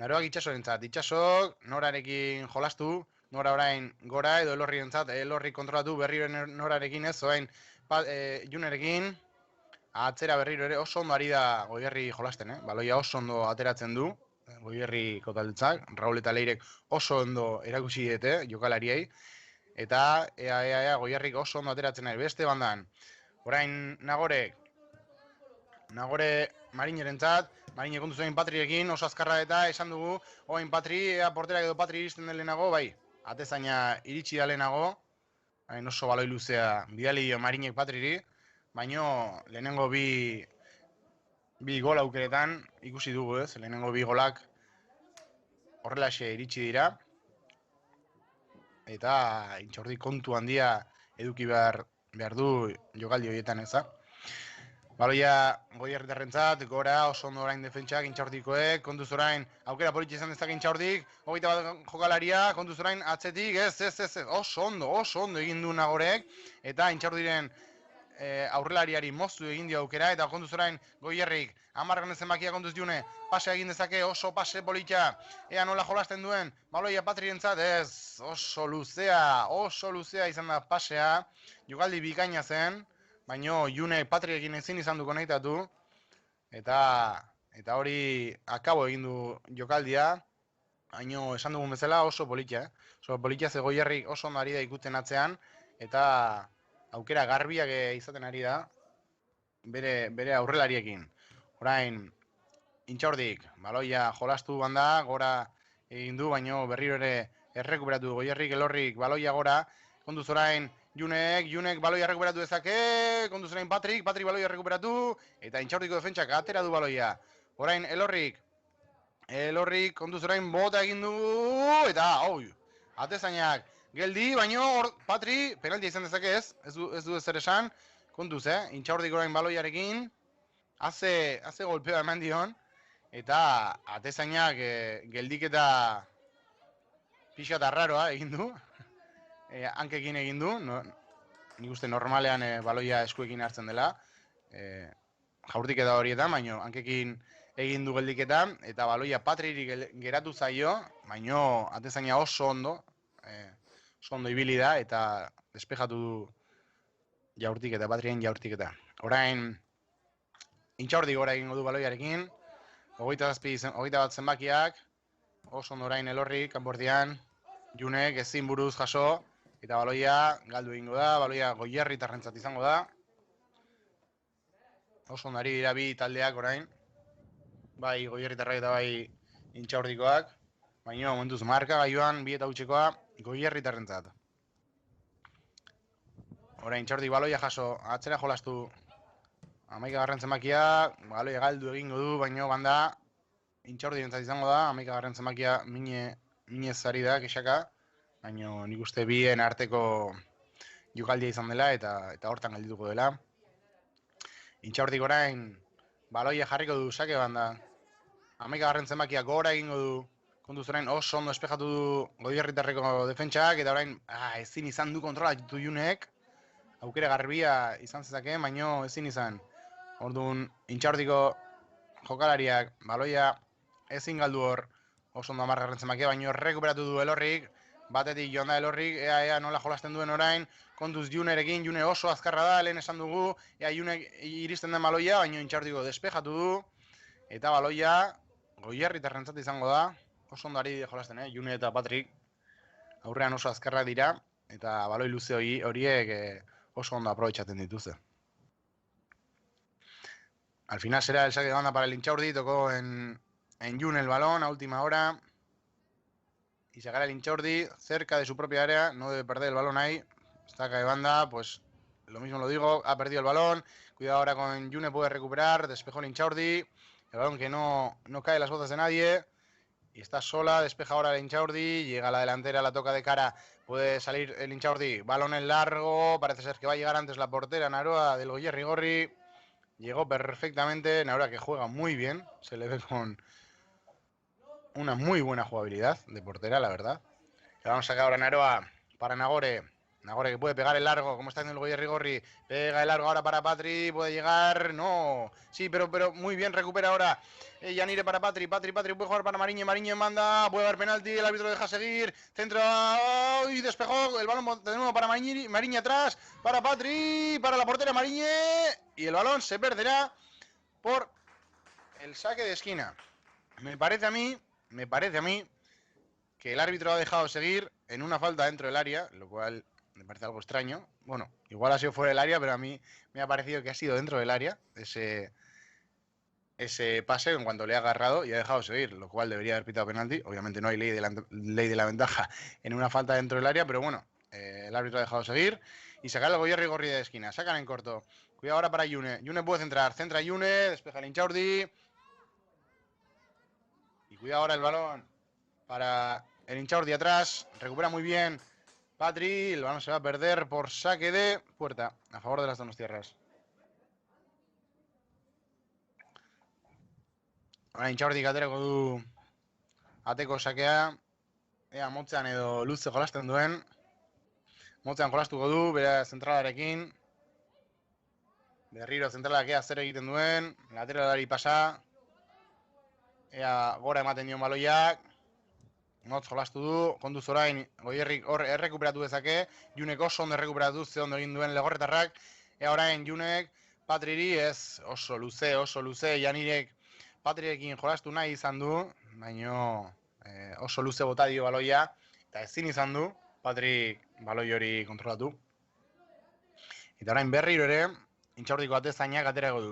Naroak Itxasorentzat. Itxasok Norarekin jolastu, Nora orain gora edo elorrientzat, elorri kontrolatu berriro Norarekin ez, orain Junerekin atzera berriro ere oso ondo ari da Goierri jolasten, baloia oso ondo ateratzen du. Goierri kotaltzak, Raul eta Leirek oso ondo erakusi diete jokalariei. Eta ea Goierrik oso ondo ateratzen ari. Beste bandan, orain Nagore Marinerentzat, Marine kontu zuen Patriekin, oso azkarra eta esan dugu, oain Patri, porterak edo Patri iristen den lehenago, bai, atezaina iritsi da lehenago, hain oso baloi luzea bidali dio Marinek Patriri, baino lehenengo bi gol aukeretan ikusi dugu ez, lehenengo bi golak horrelaxe iritsi dira, eta Intxaurdi kontu handia eduki behar du jokaldi horietan eza. Baloia Goierritarrentzat, gora oso ondo orain defentsak Intxaurdikoek, kontuz orain aukera politxe izan dezake Intxaurdik, 21 jokalaria, kontuz orain atzetik, ez, oso ondo egin du Nagorek, eta Intxaurdiren aurrelariari moztu egin dio aukera, eta kontuz orain Goierrik, 10 zenbakia kontuz June, pase egin dezake, oso pase politxa, ea nola jolasten duen, baloia Patrirentzat, ez, oso luzea izan da pasea, jokaldi bikaina zen, baina June Patriekin ezin izan du konektatu, eta hori akabo egin du jokaldia, baina esan dugun bezala oso politxa, oso politxa ze Goierrik oso ondo ari da ikusten atzean, eta aukera garbiak izaten ari da, bere aurrelariekin. Orain, Intxaurdik, baloia jolastu banda, gora egin du, baina berriro ere errekuperatu Goierrik, elorrik, baloia gora, kontuz orain, Junek baloia rekuperatu dezake, kontuz orain Patrik baloia rekuperatu, eta Intxaurdiko defentsak atera du baloia. Orain elorrik kontuz orain bota egin du, eta atezainak geldi, baino Patri penaltia izan dezake ez du ezer esan, kontuz, Intxaurdiko orain baloiarekin, haze golpea eman dion, eta atezainak geldiketa pixka eta raroa egin du, hankekin egin du, nik uste normalean baloia eskuekin hartzen dela, jaurtiketa horietan, baina hankekin egin du geldiketan, eta baloia Patriri geratu zaio, baina atezaina oso ondo ibili da, eta despejatu du jaurtiketa, Patrien jaurtiketa. Orain, Intxaurdik gora egingo du baloiarekin, 21 zenbakiak, oso ondo orain elorrik, kanportian, Junek ezin buruz jaso, eta baloia galdu egingo da, baloia Goierritarrentzat izango da. Oso ondari dira bi taldeak orain, bai Goierritarrak eta bai Intxaurdikoak, baina momentuz marka gaioan bi eta utxekoa Goierritarrentzat. Orain Intxaurdik baloia jaso, atzera jolastu 11 zenbakia, baloia galdu egingo du, baina banda Intxaurdirentzat izango da, 11 zenbakia minez ari da, kexaka, baina nik uste bien arteko jokaldia izan dela eta hortan geldituko dela. Intxaurdik orain baloia jarriko du sake banda. 11 zenbakia gora egingo du. Kontuz orain oso ondo espejatu du Goierritarreko defentsak, eta orain ezin izan du kontrola ditu Junek. Aukera garbia izan zezakeen, baina ezin izan. Orduan Intxaurdiko jokalariak baloia ezin galdu hor oso ondo 10 zenbakia, baina errekuperatu du elorrik. Batetik joan da elorrik, ea nola jolasten duen orain, kontuz Junerekin, June oso azkarra da, lehen esan dugu, ea Junek iristen den baloia, baina Intxaurdiko despejatu du, eta baloia Goierritarrentzat izango da, oso ondo ari jolasten, June eta Patrick aurrean oso azkarrak dira, eta baloi luze horiek oso ondo aprobetxaten dituzte. Al final será el saque de banda para el Inchaurdi, tocó en June el balón a última hora. Y sacará el Inchaurdi cerca de su propia área, no debe perder el balón ahí. Saca de banda, pues lo mismo lo digo, ha perdido el balón. Cuidado ahora con June, puede recuperar, despejó el Inchaurdi. El balón que no cae en las botas de nadie. Y está sola, despeja ahora el Inchaurdi, llega a la delantera, la toca de cara, puede salir el Inchaurdi, balón en largo, parece ser que va a llegar antes la portera Naroa del Goierri Gorri. Llegó perfectamente, Naroa que juega muy bien, se le ve con una muy buena jugabilidad de portera, la verdad. Le vamos a sacar ahora a Naroa para Nagore. Nagore que puede pegar el largo, como está haciendo el Goierri Gorri. Pega el largo ahora para Patri, puede llegar, no. Sí, pero muy bien, recupera ahora Yanire para Patri. Patri puede jugar para Mariñe. Mariñe manda, puede haber penalti, el árbitro deja seguir. Centro, y despejó el balón de nuevo para Mariñe atrás. Para Patri, para la portera Mariñe. Y el balón se perderá por el saque de esquina. Me parece a mí que el árbitro ha dejado seguir en una falta dentro del área, lo cual me parece algo extraño. Bueno, igual ha sido fuera del área, pero a mí me ha parecido que ha sido dentro del área ese pase en cuanto le ha agarrado y ha dejado seguir, lo cual debería haber pitado penalti. Obviamente no hay ley de la ventaja en una falta dentro del área, pero bueno, el árbitro ha dejado seguir y sacar el Goierri Gorri de esquina. Sacan en corto. Cuidado ahora para June. June puede centrar. Centra June, despeja el Inchaurdi. Y cuidado ahora el balón para el Inchaurdi atrás. Recupera muy bien Patri. El balón se va a perder por saque de puerta a favor de las Donostiarras. Ahora Inchaurdi aterako du ateko sakea. Ea motzean edo luze jolasten duen. Motzean jolastuko du, bera zentralarekin. Berriro zentralak ea zer egiten duen. Lateralari pasa. Ea gora ematen dion baloiak. Motz jolastu du, kontuz orain Goierrik hor errekuperatu dezake. Junek oso ondo errekuperatu, ze ondo egin duen legorretarrak. Ea orain Junek Patriri ez oso luze, Janirek Patrirekin jolastu nahi izan du, baino oso luze bota dio baloia, eta ezin izan du Patrik baloi hori kontrolatu. Eta orain berriro ere, Intxaurdiko atezainak aterako du.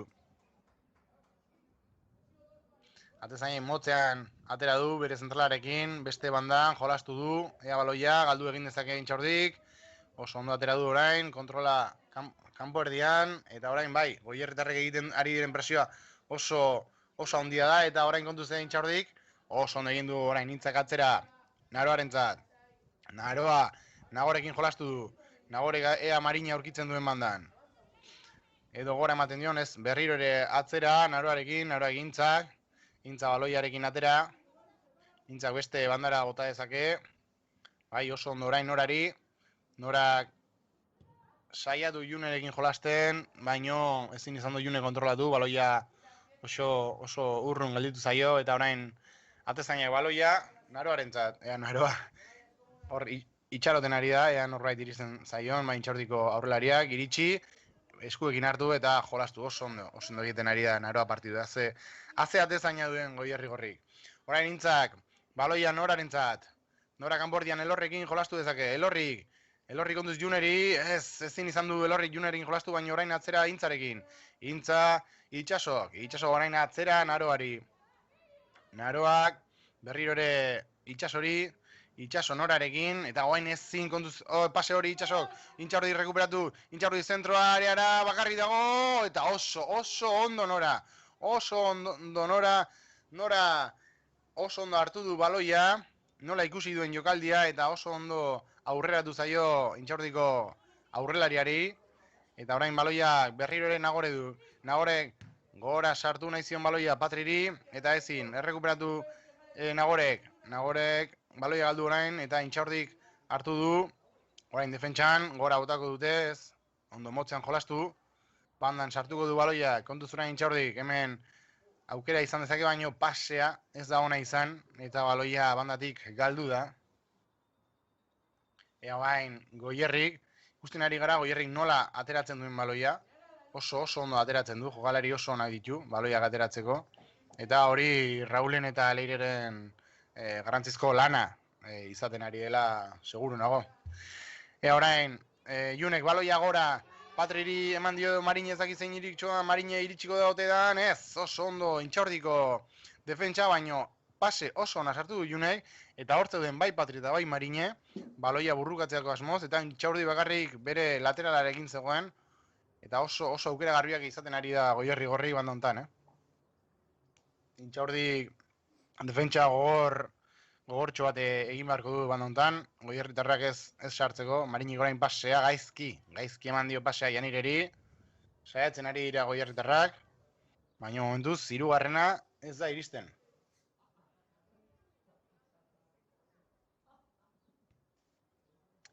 Atezainak motzean atera du, bere zentralarekin, beste bandan jolastu du, ea baloia, galdu egin dezake Intxaurdik, oso ondo atera du orain, kontrola kanpo erdian, eta orain bai, Goierritarrek egiten ari diren presioa oso handia da, eta orain kontuz den Intxaurdik, oso ondo egin du orain nintzak atzera Naroarentzat. Naroa, Nagorekin jolastu du, Nagore ea Marina aurkitzen duen bandan. Edo gora ematen dion, ez berriro ere atzera, Naroarekin, Naroa egintzak, Intza baloiarekin atera, Intzak beste bandara bota dezake, bai oso ondo orain Norari, Norak saiatu Junerekin jolasten, baino ezin izan du June kontrolatu, baloia oso urrun gelditu zaio, eta orain atezainak baloia, Naroarentzat, ea Naroa hor itxaroten ari da, ea norbait iristen zaion, Intxaurdiko aurrelariak iritsi, eskuekin hartu eta jolastu oso ondo egiten ari da Naroa partidua, haze atezaina duen Goierri Gorrik. Orain Intzak, baloia Norarentzat, Nora kanbordian Elorrekin jolastu dezake, Elorri kontuz Juneri, ezin izan du Elorrik Junerekin jolastu, baina orain atzera Intzarekin. Intza, Itxasok orain atzera Naroari. Naroak, berriro ere Itxaso Norarekin, eta guain ezin kontuz, pase hori Itxasok, Intxaurdi rekuperatu, Intxaurdi zentroa areara bakarri dago, eta oso ondo Nora. Oso ondo Nora oso ondo hartu du baloia, nola ikusi duen jokaldia, eta oso ondo aurreratu zaio Intxaurdiko aurrelariari, eta orain baloia berriro ere Nagore du. Nagorek gora sartu nahi zion baloia Patriri, eta ezin, errekuperatu Nagorek baloia galdu orain, eta Intxaurdik hartu du, orain defentsan, gora botako dute ez, ondo motzean jolastu, bandan sartuko du baloia, kontuz orain Intxaurdik, hemen aukera izan dezake baino pasea ez da ona izan, eta baloia bandatik galdu da. Ea bain Goierrik, ikusten ari gara Goierrik nola ateratzen duen baloia, oso ondo ateratzen du, jokalari oso onak ditu, baloiak ateratzeko, eta hori Raulen eta Leireren garrantzizko lana izaten ari dela seguru nago. Orain, Junek baloia gora, Patriri eman dio Marine ezakitzen iriktsoa, Marine iritsiko da ote dan, ez, oso ondo, Intxaurdiko defentsa, baino pase oso ona sartu du Junek, eta hortze den bai Patri eta bai Marine, baloia burrukatzeako asmoz, eta Intxaurdi bakarrik bere lateralarekin zegoen, eta oso aukera garbiak izaten ari da Goierri gorri banda hontan, Intxaurdi defentsa gogortxo bat egin beharko du banda hontan, Goierritarrak ez sartzeko, Marini gorain pasea gaizki eman dio pasea Janireri, saiatzen ari dira Goierritarrak, baina momentuz, hirugarrena ez da iristen.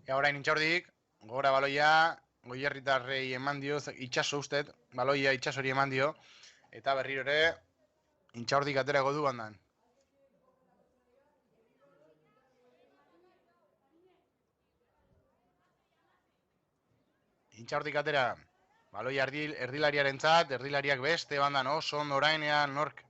Orain Intxaurdik, gora baloia, Goierritarrei eman dio, itxaso ustet, baloia itxasori eman dio, eta berriro ere, Intxaurdik aterako du bandan. Intxaurdik atera, baloia erdilariaren zat, erdilariak beste bandan oso ondo orainean, nork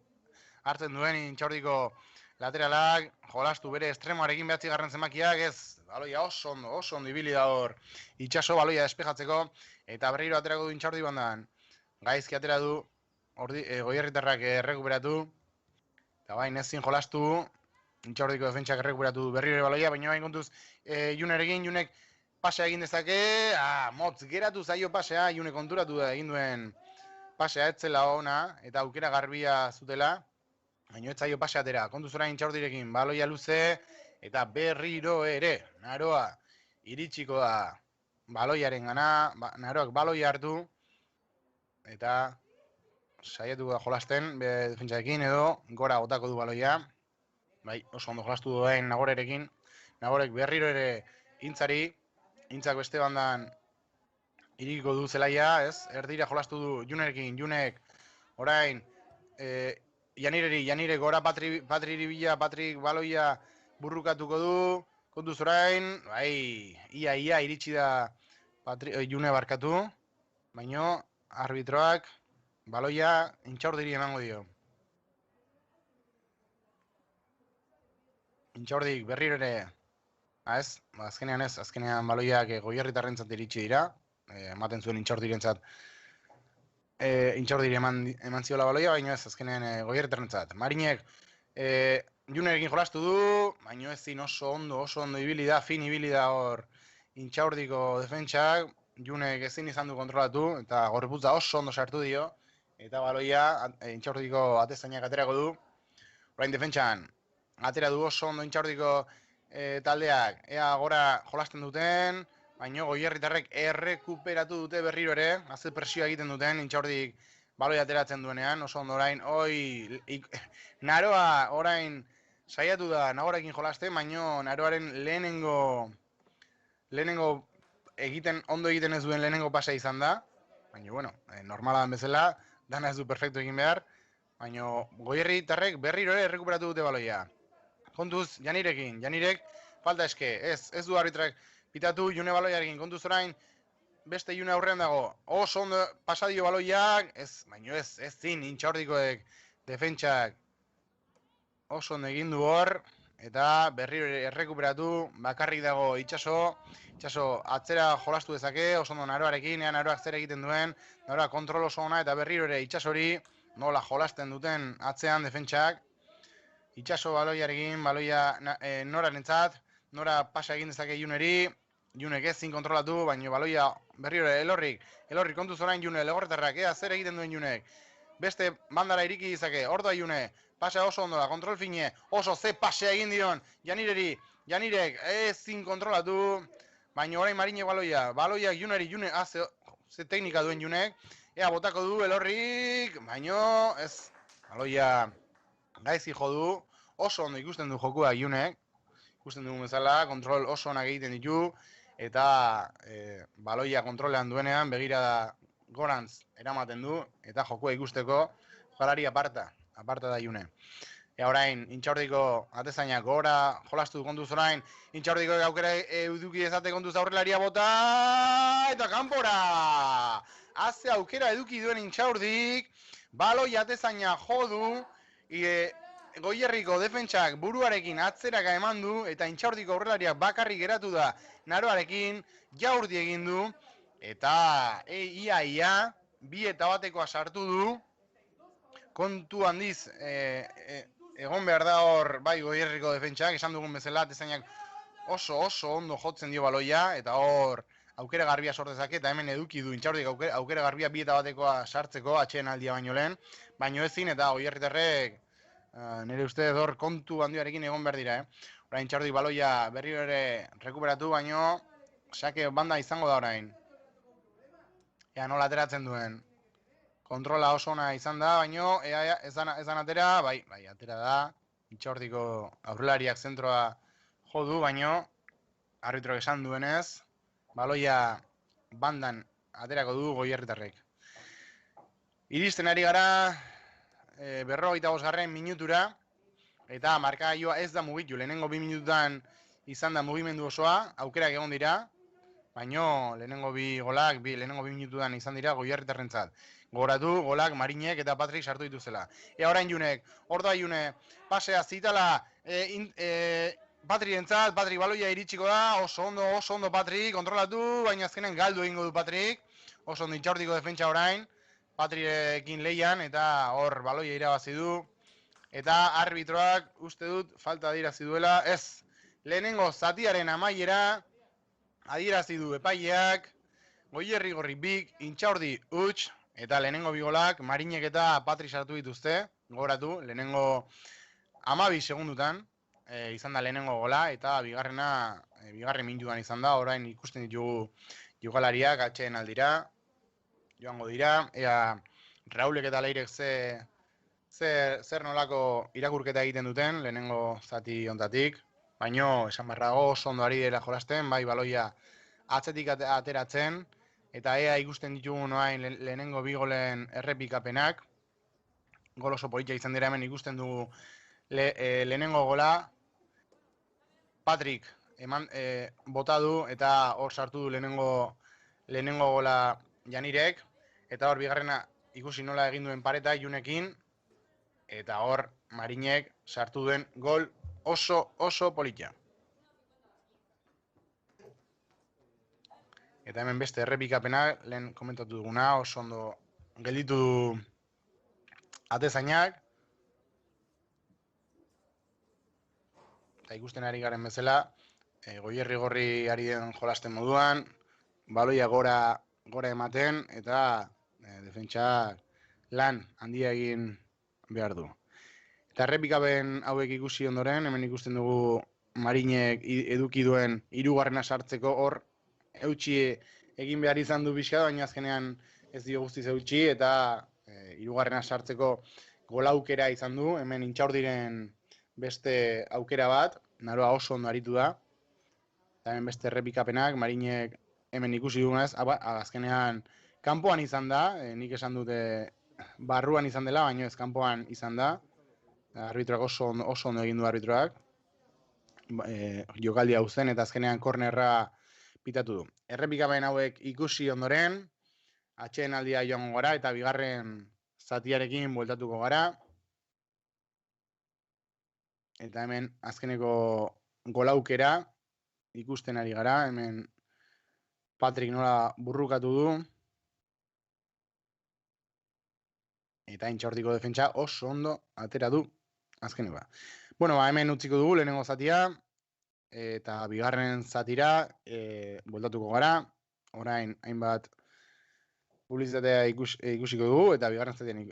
hartzen duen Intxaurdiko lateralak, jolastu bere estremoarekin behatzi garren zemakiak, ez, baloia oso ondo ibili da hor, itxaso baloia despejatzeko, eta berriro aterako du Intxaurdi bandan, gaizki atera du, Goierritarrak errekuperatu, eta bain ezin jolastu, Intxaurdiko defentsak errekuperatu berriro baloia, baina bain kontuz, Junek pasea egin dezake, motz geratu zaio pasea, June konturatu da egin duen pasea etzela ona, eta aukera garbia zutela, baina ez zaio pasea atera, kontuz orain Intxaurdirekin, baloia luze, eta berriro ere, Naroa iritsiko da baloiaren gana, Naroak baloia hartu, eta saiatu da jolasten, defentsarekin edo, gora botako du baloia, bai, oso ondo jolastu duen Nagorerekin, Nagorek berriro ere Intzak beste bandan irikiko du zelaia, ez? Erdira jolastu du Junerekin, Junek orain Janirek gora Patriri bila, Patrik baloia burrukatuko du, kontuz orain, bai, ia iritsi da June barkatu, baino arbitroak baloia Intxaurdiri emango dio. Intxaurdik berriro ere, azkenean baloiak Goierritarrentzat iritsi dira, ematen zuen Intxaurdirentzat, Intxaurdiri eman ziola baloia, baina ez azkenean Goierritarrentzat. Marinek Junerekin jolastu du, baina ezin oso ondo ibili da, fin ibili da hor Intxaurdiko defentsak, Junek ezin izan du kontrolatu, eta gorputza oso ondo sartu dio, eta baloia Intxaurdiko atezainak aterako du, orain defentsan, atera du oso ondo Intxaurdiko taldeak, ea gora jolasten duten, baina Goierritarrek errekuperatu dute berriro ere, azte presioa egiten duten, Intxaurdik baloi ateratzen duenean, oso ondo orain, Naroa orain saiatu da Nagorekin jolasten, baina Naroaren lehenengo ondo egiten ez duen lehenengo pasea izan da, baina, bueno, normala den bezala, dana ez du perfecto egin behar, baina Goierritarrek berriro ere errekuperatu dute baloia. Kontuz, Janirek falta eske, ez du arbitrak pitatu, June baloiarekin, kontuz orain, beste June aurrean dago, oso ondo pasadio baloiak, baino ez zin, Intxaurdikoek defentsak oso ondo egin du hor, eta berriro errekuperatu, bakarrik dago itxaso atzera jolastu dezake, oso ondo Naroarekin, Naroak zer egiten duen, Naroak kontrol oso ona, eta berriro ere itxasori, nola jolasten duten atzean defentsak, itxaso baloiarekin, baloia Norarentzat, Nora pasa egin dezake Juneri, Junek ezin kontrolatu, baina baloia berriro elorrik kontuz orain June, Legorretarrak, zer egiten duen Junek, beste bandara iriki dizake, ordoa June, pasa oso ondoa, kontrol fine, oso ze pasea egin dion, Janirek ezin kontrolatu, baina orain Marine baloiak Juneri, ze teknika duen Junek, ea botako du elorrik, baina ez, baloia gaizki jo du, oso ondo ikusten du jokua Junek, ikusten dugun bezala, kontrol oso onak egiten ditu, eta baloia kontrolean duenean, begira da gorantz eramaten du, eta jokua ikusteko, jokalari aparta da June. Orain, Intxaurdiko atezainak gora, jolastu kontuz orain, Intxaurdiko aukera eduki ezate kontuz aurrelaria bota, eta kanpora! Haze aukera eduki duen Intxaurdik, baloi atezaina jodu, Goierriko defentsak buruarekin atzeraka eman du, eta Intxaurdiko aurrelariak bakarrik geratu da Naroarekin, jaurdi egin du, eta ia, 2-1 sartu du, kontu handiz, egon behar da hor, bai Goierriko defentsak, esan dugun bezala, atezainak oso ondo jotzen dio baloia, eta hor aukera garbia sortezake, eta hemen eduki du Intxaurdik aukera garbia 2-1 sartzeko, atxeen aldia baino lehen, baino ezin, eta Goierritarrek nire ustez hor kontu handioarekin egon behar dira, Orain Intxaurdik baloia berriro ere rekuperatu, baino sake banda izango da orain. Ea nola ateratzen duen. Kontrola oso ona izan da, baino ezan atera, bai, atera da. Intxaurdiko aurrelariak zentroa jo du, baino arbitroak esan duenez, baloia bandan aterako du Goierritarrek. Iristen ari gara 45. minutura, eta markagailua ez da mugitu. Lehenengo 2 minututan izan da mugimendu osoa, aukerak egon dira, baino lehenengo 2 golak, lehenengo 2 minututan izan dira Goierritarrentzat. Gogoratu, golak Marinek eta Patrik sartu dituzela. Ea orain Junek, ordoa June, pasea zitala Patrirentzat, Patrik baloia iritsiko da, oso ondo Patrik, kontrolatu, baina azkenen galdu egingo du Patrik, oso ondo Intxaurdiko defentsa orain, Patrirekin leian, eta hor baloia irabazi du, eta arbitroak uste dut falta adierazi duela, ez, lehenengo zatiaren amaiera adierazi du epaileak, Goierrigorri 2, Intxaurdi huts, eta lehenengo 2 golak Marinek eta Patrik sartu dituzte, gogoratu, lehenengo 12 segundutan, izan da lehenengo gola, eta bigarren minutuan izan da, orain ikusten ditugu jokalariak atxeen aldira, joango dira, ea Raulek eta Leirek zer nolako irakurketa egiten duten, lehenengo zati ontatik, baino esan barrago oso ondo ari dela jolasten, bai baloia atzetik ateratzen, eta ea ikusten ditugu noain lehenengo 2 golen errepikapenak, gol oso politia izan dira hemen ikusten dugu lehenengo gola, Patrik bota du eta hor sartu du lehenengo gola Janirek, eta hor bigarrena ikusi nola egin duen pareta Junekin, eta hor Marinek sartu duen gol oso politia. Eta hemen beste errepikapena, lehen komentatu duguna, oso ondo gelditu du atezainak. Eta ikusten ari garen bezala, Goierrigorri ari den jolasten moduan, baloia gora ematen, eta defentsak lan handia egin behar du. Eta errepikapen hauek ikusi ondoren, hemen ikusten dugu Marinek eduki duen 3. sartzeko hor, eutxi egin behar izan du pixka, baina azkenean ez dio guztiz eutxi, eta 3. sartzeko gola aukera izan du, hemen Intxaurdiren beste aukera bat, Naroa oso ondo aritu da, eta hemen beste errepikapenak, Marinek hemen ikusi dugunez, azkenean kanpoan izan da, nik esan dute barruan izan dela, baina ez kanpoan izan da, arbitroak oso ondo egin du arbitroak, jokaldi hau zen, eta azkenean kornerra pitatu du. Errepikapen hauek ikusi ondoren, atxeen aldia joango gara, eta bigarren zatiarekin bueltatuko gara. Eta hemen azkeneko golaukera ikusten ari gara, hemen Patrik nola burrukatu du. Eta Intxaurdiko defentsa oso ondo atera du azkeneko. Bueno, hemen utziko dugu lehenengo zatia, eta bigarren zatira bueltatuko gara. Orain hainbat publizitatea ikusiko dugu, eta bigarren zatian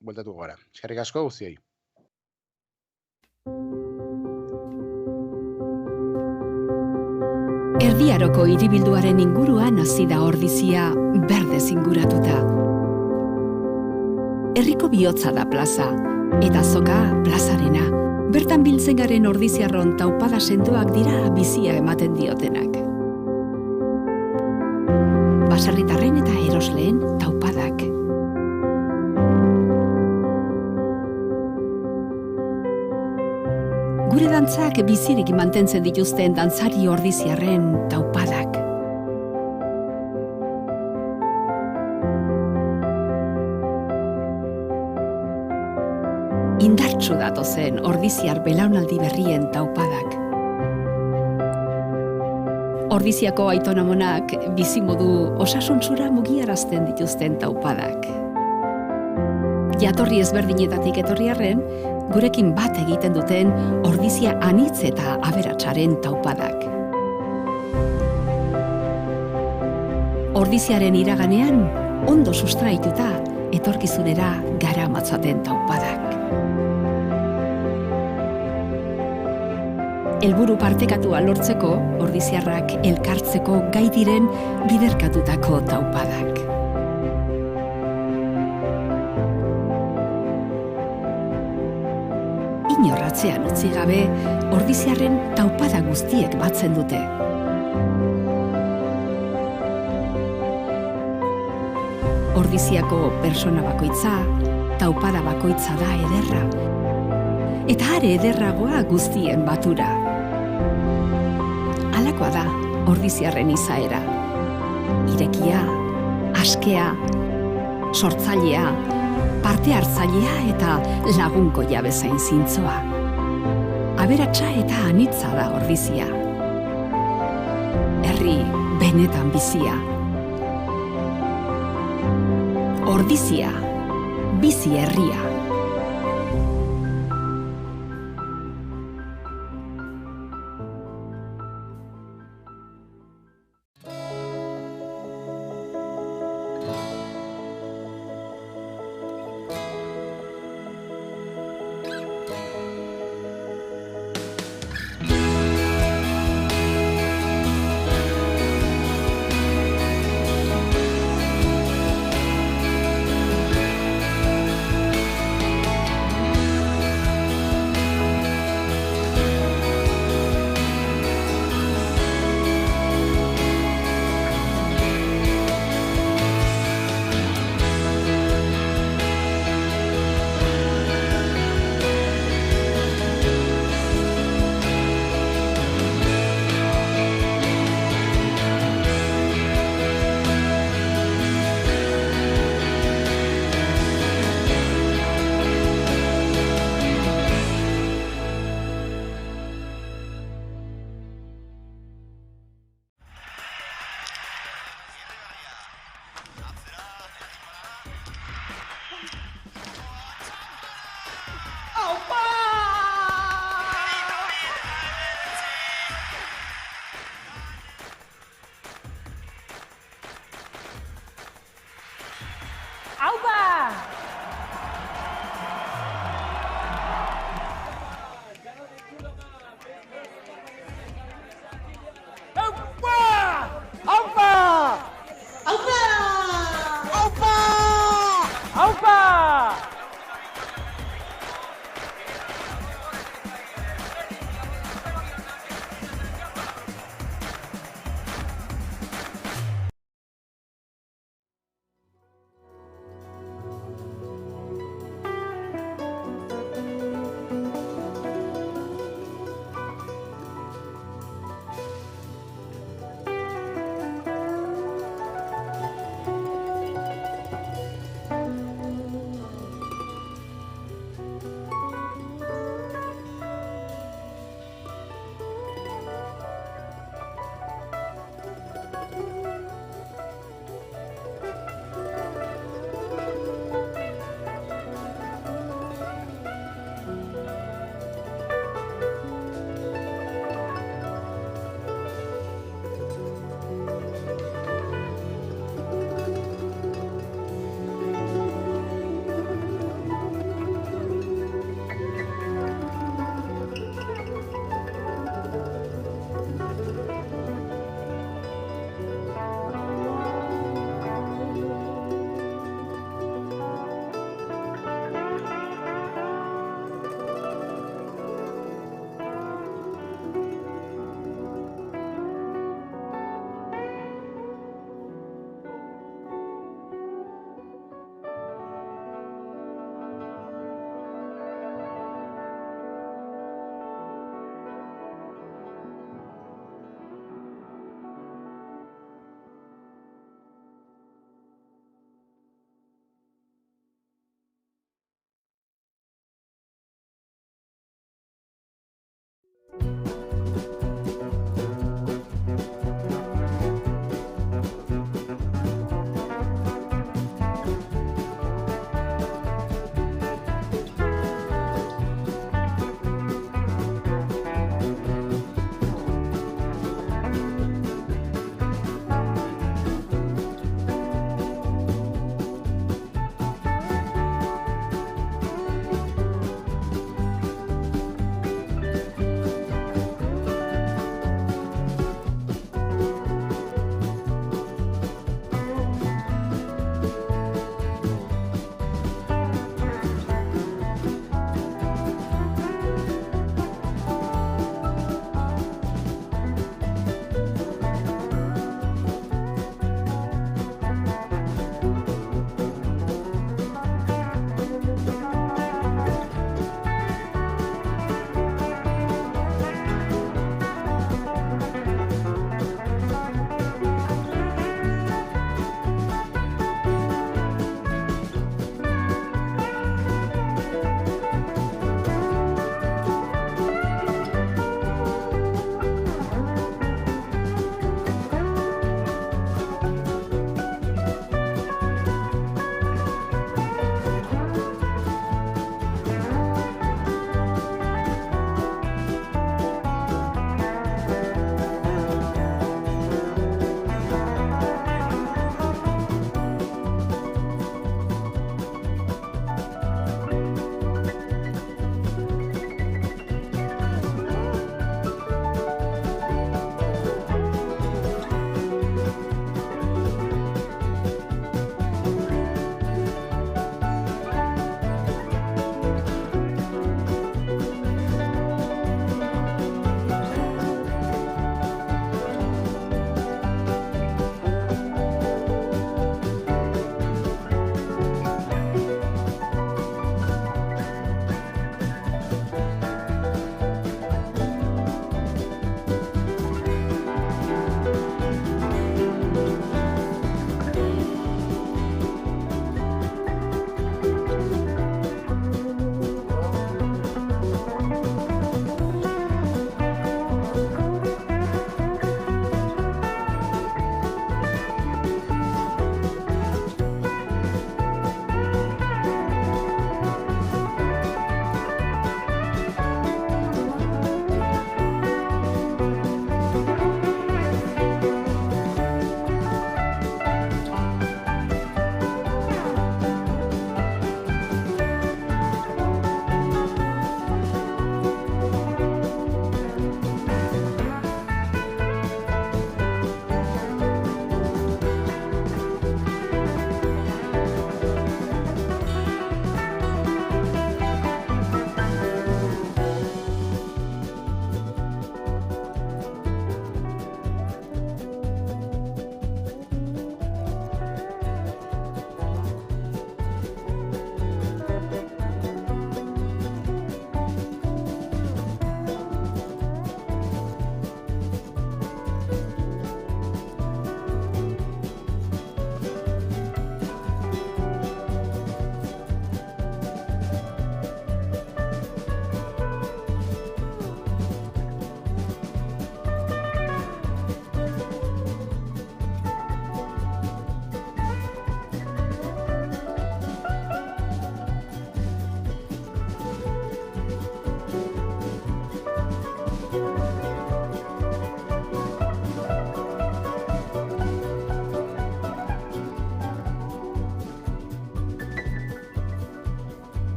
bueltatuko gara. Eskerrik asko guztioi. Erdi Aroko hiribilduaren inguruan hasi da ordizia berdez inguratuta. Herriko bihotza da plaza, eta azoka plazarena. Bertan biltzen garen ordiziarron taupada sendoak dira bizia ematen diotenak. Baserritarren eta erosleen taupadak. Gure dantzak bizirik mantentzen dituzten dantzari ordiziarren taupadak. Indartsu indartsu datozen ordiziar belaunaldi berrien taupadak. Ordiziako aitonamonak bizimodu osasuntsura mugiarazten dituzten taupadak. Jatorri ezberdinetatik etorri arren, gurekin bat egiten duten ordizia anitz eta aberatsaren taupadak. Ordiziaren iraganean, ondo sustraituta, etorkizunera garamatzaten taupadak. Helburu partekatua lortzeko, ordiziarrak elkartzeko gai diren biderkatutako taupadak. Inorratzean utzi gabe, ordiziarren taupada guztiek batzen dute. Ordiziako persona bakoitza, taupada bakoitza da ederra, eta are ederragoa guztien batura. Halakoa da ordiziarren izaera. Irekia, askea, sortzailea, parte hartzailea eta lagunkoia bezain zintzoa. Aberatsa eta anitza da ordizia. Herri benetan bizia. Ordizia, bizi herria.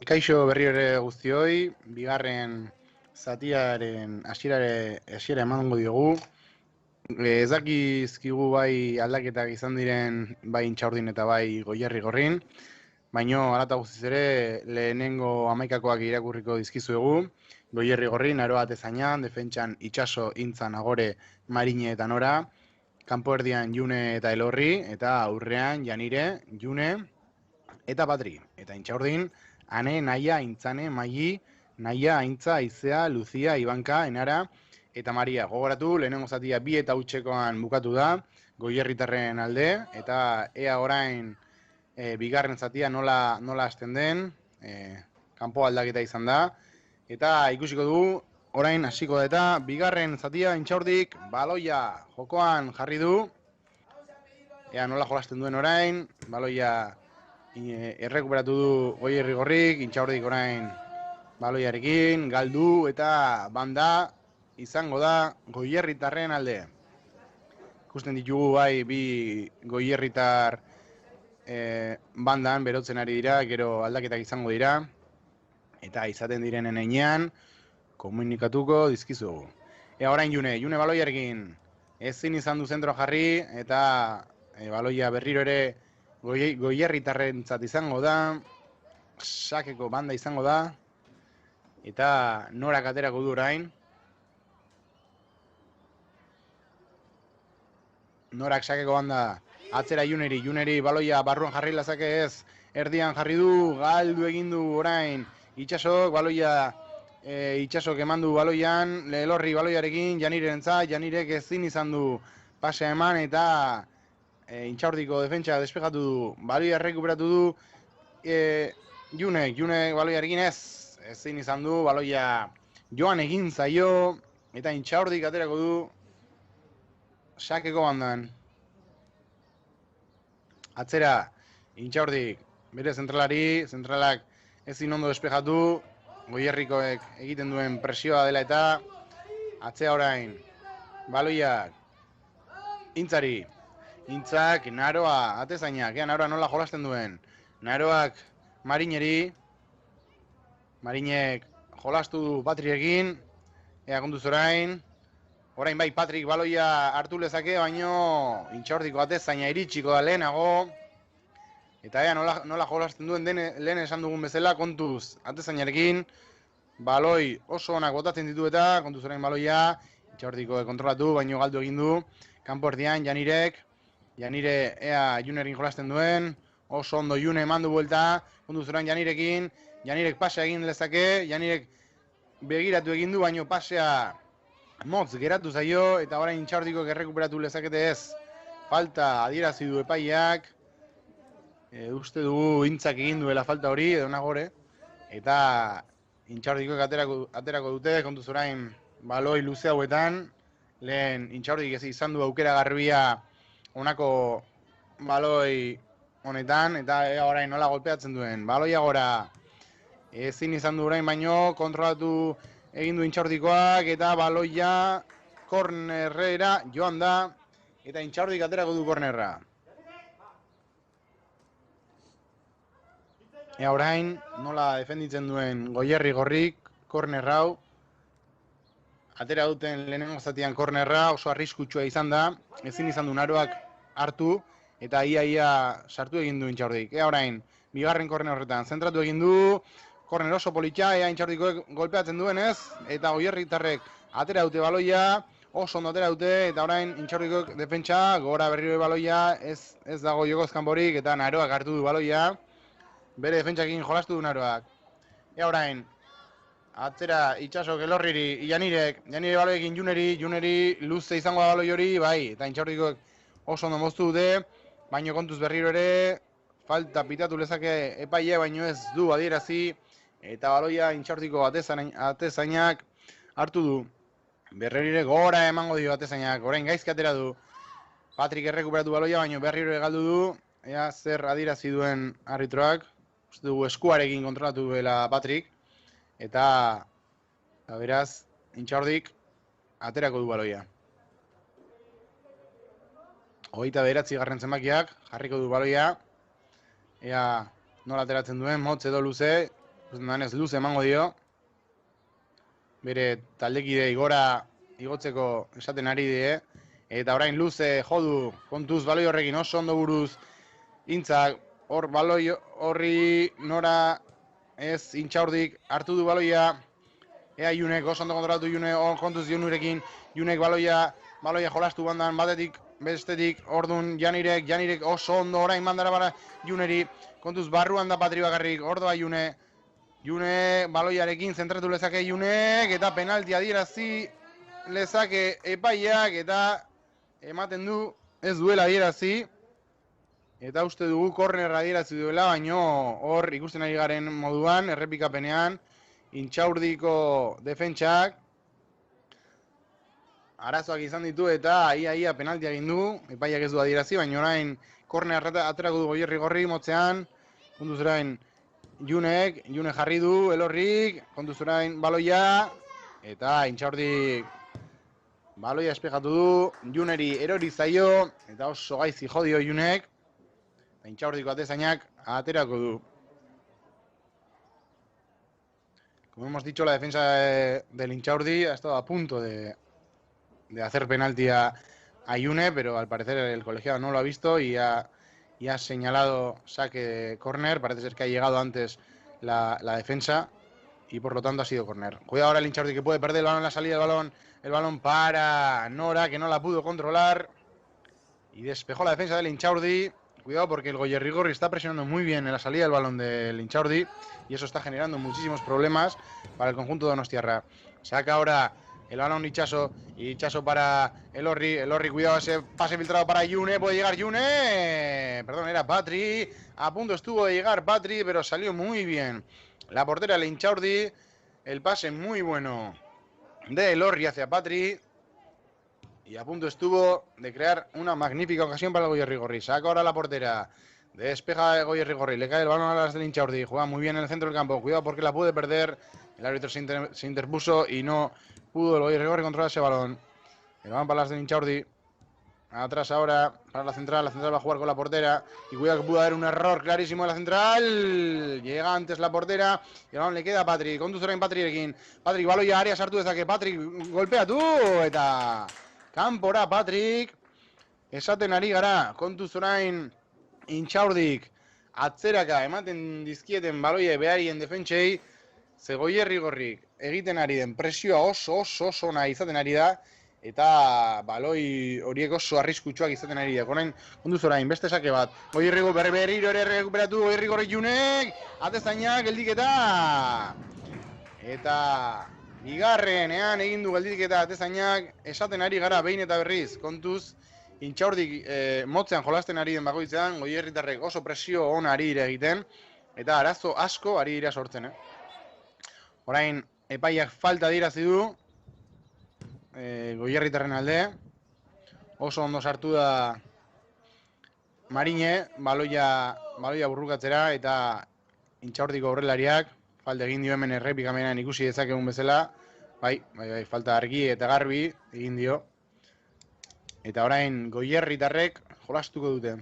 Kaixo berriro ere guztioi, bigarren zatiaren hasiera emango diogu. Ez dakizkigu bai aldaketak izan diren bai Intxaurdin eta bai Goierri Gorrin, baino hala guztiz ere lehenengo hamaikakoak irakurriko dizkizuegu. Goierri Gorrin, Naroa Atezainan, defentsan Itxaso, Intza, Nagore, Marine eta Nora, kanpo erdian June eta Elorri, eta aurrean Janire, June eta Patri. Eta Intxaurdin, Ane, Naia, Intzane, Maili, Naia, Aintza, Aizea, Luzia, Ibanka, Enara eta Maria. Gogoratu, lehenengo zatia 2 eta hutsekoan bukatu da, Goierritarren alde, eta ea orain bigarren zatia nola hasten den, kanpo aldaketa izan da, eta ikusiko dugu, orain hasiko da eta bigarren zatia Intxaurdik baloia jokoan jarri du, ea nola jolasten duen orain, baloia errekuperatu du Goierri Gorrik, Intxaurdik orain baloiarekin, galdu eta banda izango da Goierritarren alde. Ikusten ditugu bai bi Goierritar bandan berotzen ari dira, gero aldaketak izango dira, eta izaten direnen heinean komunikatuko dizkizugu. Orain June baloiarekin ezin izan du zentro jarri, eta baloia berriro ere Goierritarrentzat izango da, sakeko banda izango da, eta Norak aterako du orain. Norak sakeko banda atzera Juneri baloia barruan jarri lazake ez, erdian jarri du, galdu egin du orain Itxasok, baloia Itxasok eman du baloian, Elorri baloiarekin, Janirentzat, Janirek ezin izan du pasea eman, eta Intxaurdiko defentsa despejatu du, baloia errekuperatu du, June baloiarekin ezin izan du, baloia joan egin zaio, eta Intxaurdik aterako du sakeko bandan. Atzera, Intxaurdik bere zentralak ezin ondo despejatu, Goierrikoek egiten duen presioa dela eta atzea orain, baloiak Intzari, Intzak Naroa Atezainak, Naroa nola jolasten duen, Naroak Marineri, Marinek jolastu du Patriekin, ea kontuz orain bai Patrik baloia hartu lezake, baino Intxaurdiko Atezaina iritsiko da lehenago, eta ea nola jolasten duen lehen esan dugun bezala, kontuz Atezainarekin, baloi oso onak botatzen ditu eta kontuz orain baloia, Intxaurdiko kontrolatu, baino galdu egin du, kanpo erdian Janire ea Junerin jolasten duen, oso ondo June eman du buelta, kontuz orain Janirekin, Janirek pasea egin lezake, Janirek begiratu egin du, baino pasea motz geratu zaio, eta orain Intxaurdikoek errekuperatu lezakete ez, falta adierazi du epaileak, uste dugu Intzak egin duela falta hori, edo Nagore, eta Intxaurdikoek aterako dute, kontuz orain baloi luze hauetan, lehen Intxaurdik ez izan du aukera garbia honako baloi honetan, eta orain nola golpeatzen duen, baloia gora, ezin izan du orain baino, kontrolatu egin du Intxaurdikoak, eta baloia kornerrera joan da, eta Intxaurdik aterako du kornerra. Orain nola defenditzen duen Goierri Gorrik kornerra hau, atera duten lehenengo zatian kornerra, oso arriskutsua izan da, ezin izan du Naroak hartu, eta ia sartu egin du Intxaurdik. Orain, bigarren korner horretan, zentratu egin du, korner oso politxa, Intxaurdikoek golpeatzen duen ez, eta Goierritarrek atera dute baloia, oso ondo atera dute, eta orain Intxaurdikoek defentsa, gora berriro baloia, ez dago jokoz kanporik, eta Naroak hartu du baloia, bere defentsakin jolastu du Naroak. Orain, atzera Itxasok Elorriri, Janire baloekin Juneri luze izango da baloi hori, bai, eta Intxaurdikoek oso ondo moztu dute, baino kontuz berriro ere, falta pitatu lezake epaile, baino ez du adierazi, eta baloia Intxaurdiko Atezainak hartu du. Berriro gora emango dio Atezainak, orain gaizki atera du. Patrik errekuperatu baloia, baino berriro galdu du, ea zer adierazi duen arbitroak, uste dugu eskuarekin kontrolatu duela Patrik, eta beraz, Intxaurdik aterako du baloia. 29. zenbakiak jarriko du baloia, ea nola ateratzen duen, motz edo luze, ikusten danez luze emango dio. Bere taldekide igora igotzeko esaten ari die. Eta orain luze jodu kontuz baloi horrekin oso ondo buruz. Intzak hor baloi horri nora ez Intxaurdik hartu du baloia. Ea Junek oso ondo kontrolatu June kontuz Junurekin. Junek baloia jolastu bandan batetik bestetik ordun Janirek oso ondo orain mandara bara Juneri. Kontuz barruan da Patri bakarrik, ordoa June baloiarekin zentratu lezake Junek eta penalti adierazi lezake epaiak eta ematen du ez duela adierazi. Eta uste dugu kornerra adierazi duela, baino hor ikusten ari garen moduan, errepikapenean, Intxaurdiko defentsak arazoak izan ditu eta ia penaltia egin du, epaiak ez du adierazi, baina orain korner aterako du Goierri gorri motzean, kontuz orain June jarri du, Elorrik, kontuz orain baloia, eta Intxaurdik baloia espejatu du, Juneri erori zaio, eta oso gaizki jodio Junek, eta Intxaurdiko atezainak aterako du. Como hemos dicho, la defensa del Intxaurdi ha estado a punto de hacer penalti a June, pero al parecer el colegiado no lo ha visto y ha señalado saque de córner. Parece ser que ha llegado antes la defensa y por lo tanto ha sido córner. Cuidado ahora el Intxaurdi que puede perder el balón en la salida del balón. El balón para Nora, que no la pudo controlar. Y despejó la defensa del Intxaurdi. Cuidado porque el Goierrigorri está presionando muy bien en la salida del balón del Intxaurdi y eso está generando muchísimos problemas para el conjunto de Donostiarra. Saca ahora el balón Itxaso y Itxaso para Elorri, cuidado ese pase filtrado para June, puede llegar June, perdón, era Patri, a punto estuvo de llegar Patri, pero salió muy bien la portera del Intxaurdi, el pase muy bueno de Elorri hacia Patri. Y a punto estuvo de crear una magnífica ocasión para el Goierrigorri. Saca ahora la portera. Despeja el Goierrigorri. Le cae el balón a las del Intxaurdi. Juega muy bien en el centro del campo. Cuidado porque la puede perder. El árbitro se interpuso y no pudo el Goierrigorri controlar ese balón. El balón para las del Intxaurdi. Atrás ahora para la central. La central va a jugar con la portera. Y cuidado que pudo haber un error clarísimo en la central. Llega antes la portera. Y el balón le queda a Patri. Conductora en Patrirekin. Patri, baloia área sartu dezake. Patri, golpea tú. Eta kanpora Patrik, esaten ari gara, kontuz orain Intxaurdik atzeraka ematen dizkieten baloie beharien defentsei, ze Goierrigorrik egiten ari den presioa oso ona izaten ari da, eta baloi horiek oso arriskutsuak izaten ari da. Orain kontuz orain, beste sake bat, Goierrigo berriro ere rekuperatu Goierrigorri Junek, atezainak geldiketa, eta bigarrenean egin du geldiketa atezainak, esaten ari gara behin eta berriz, kontuz Intxaurdik motzean jolasten ari den bakoitzean, Goierritarrek oso presio ona ari dira egiten, eta arazo asko ari dira sortzen. Orain epaiak falta dirazi du, Goierritarren alde, oso ondo sartu da Marine, baloia burrukatzera, eta Intxaurdiko aurrelariak, falta egin dio hemen errepikamenean ikusi dezakegun bezala, bai, falta argi eta garbi egin dio. Eta orain Goierritarrek jolastuko dute.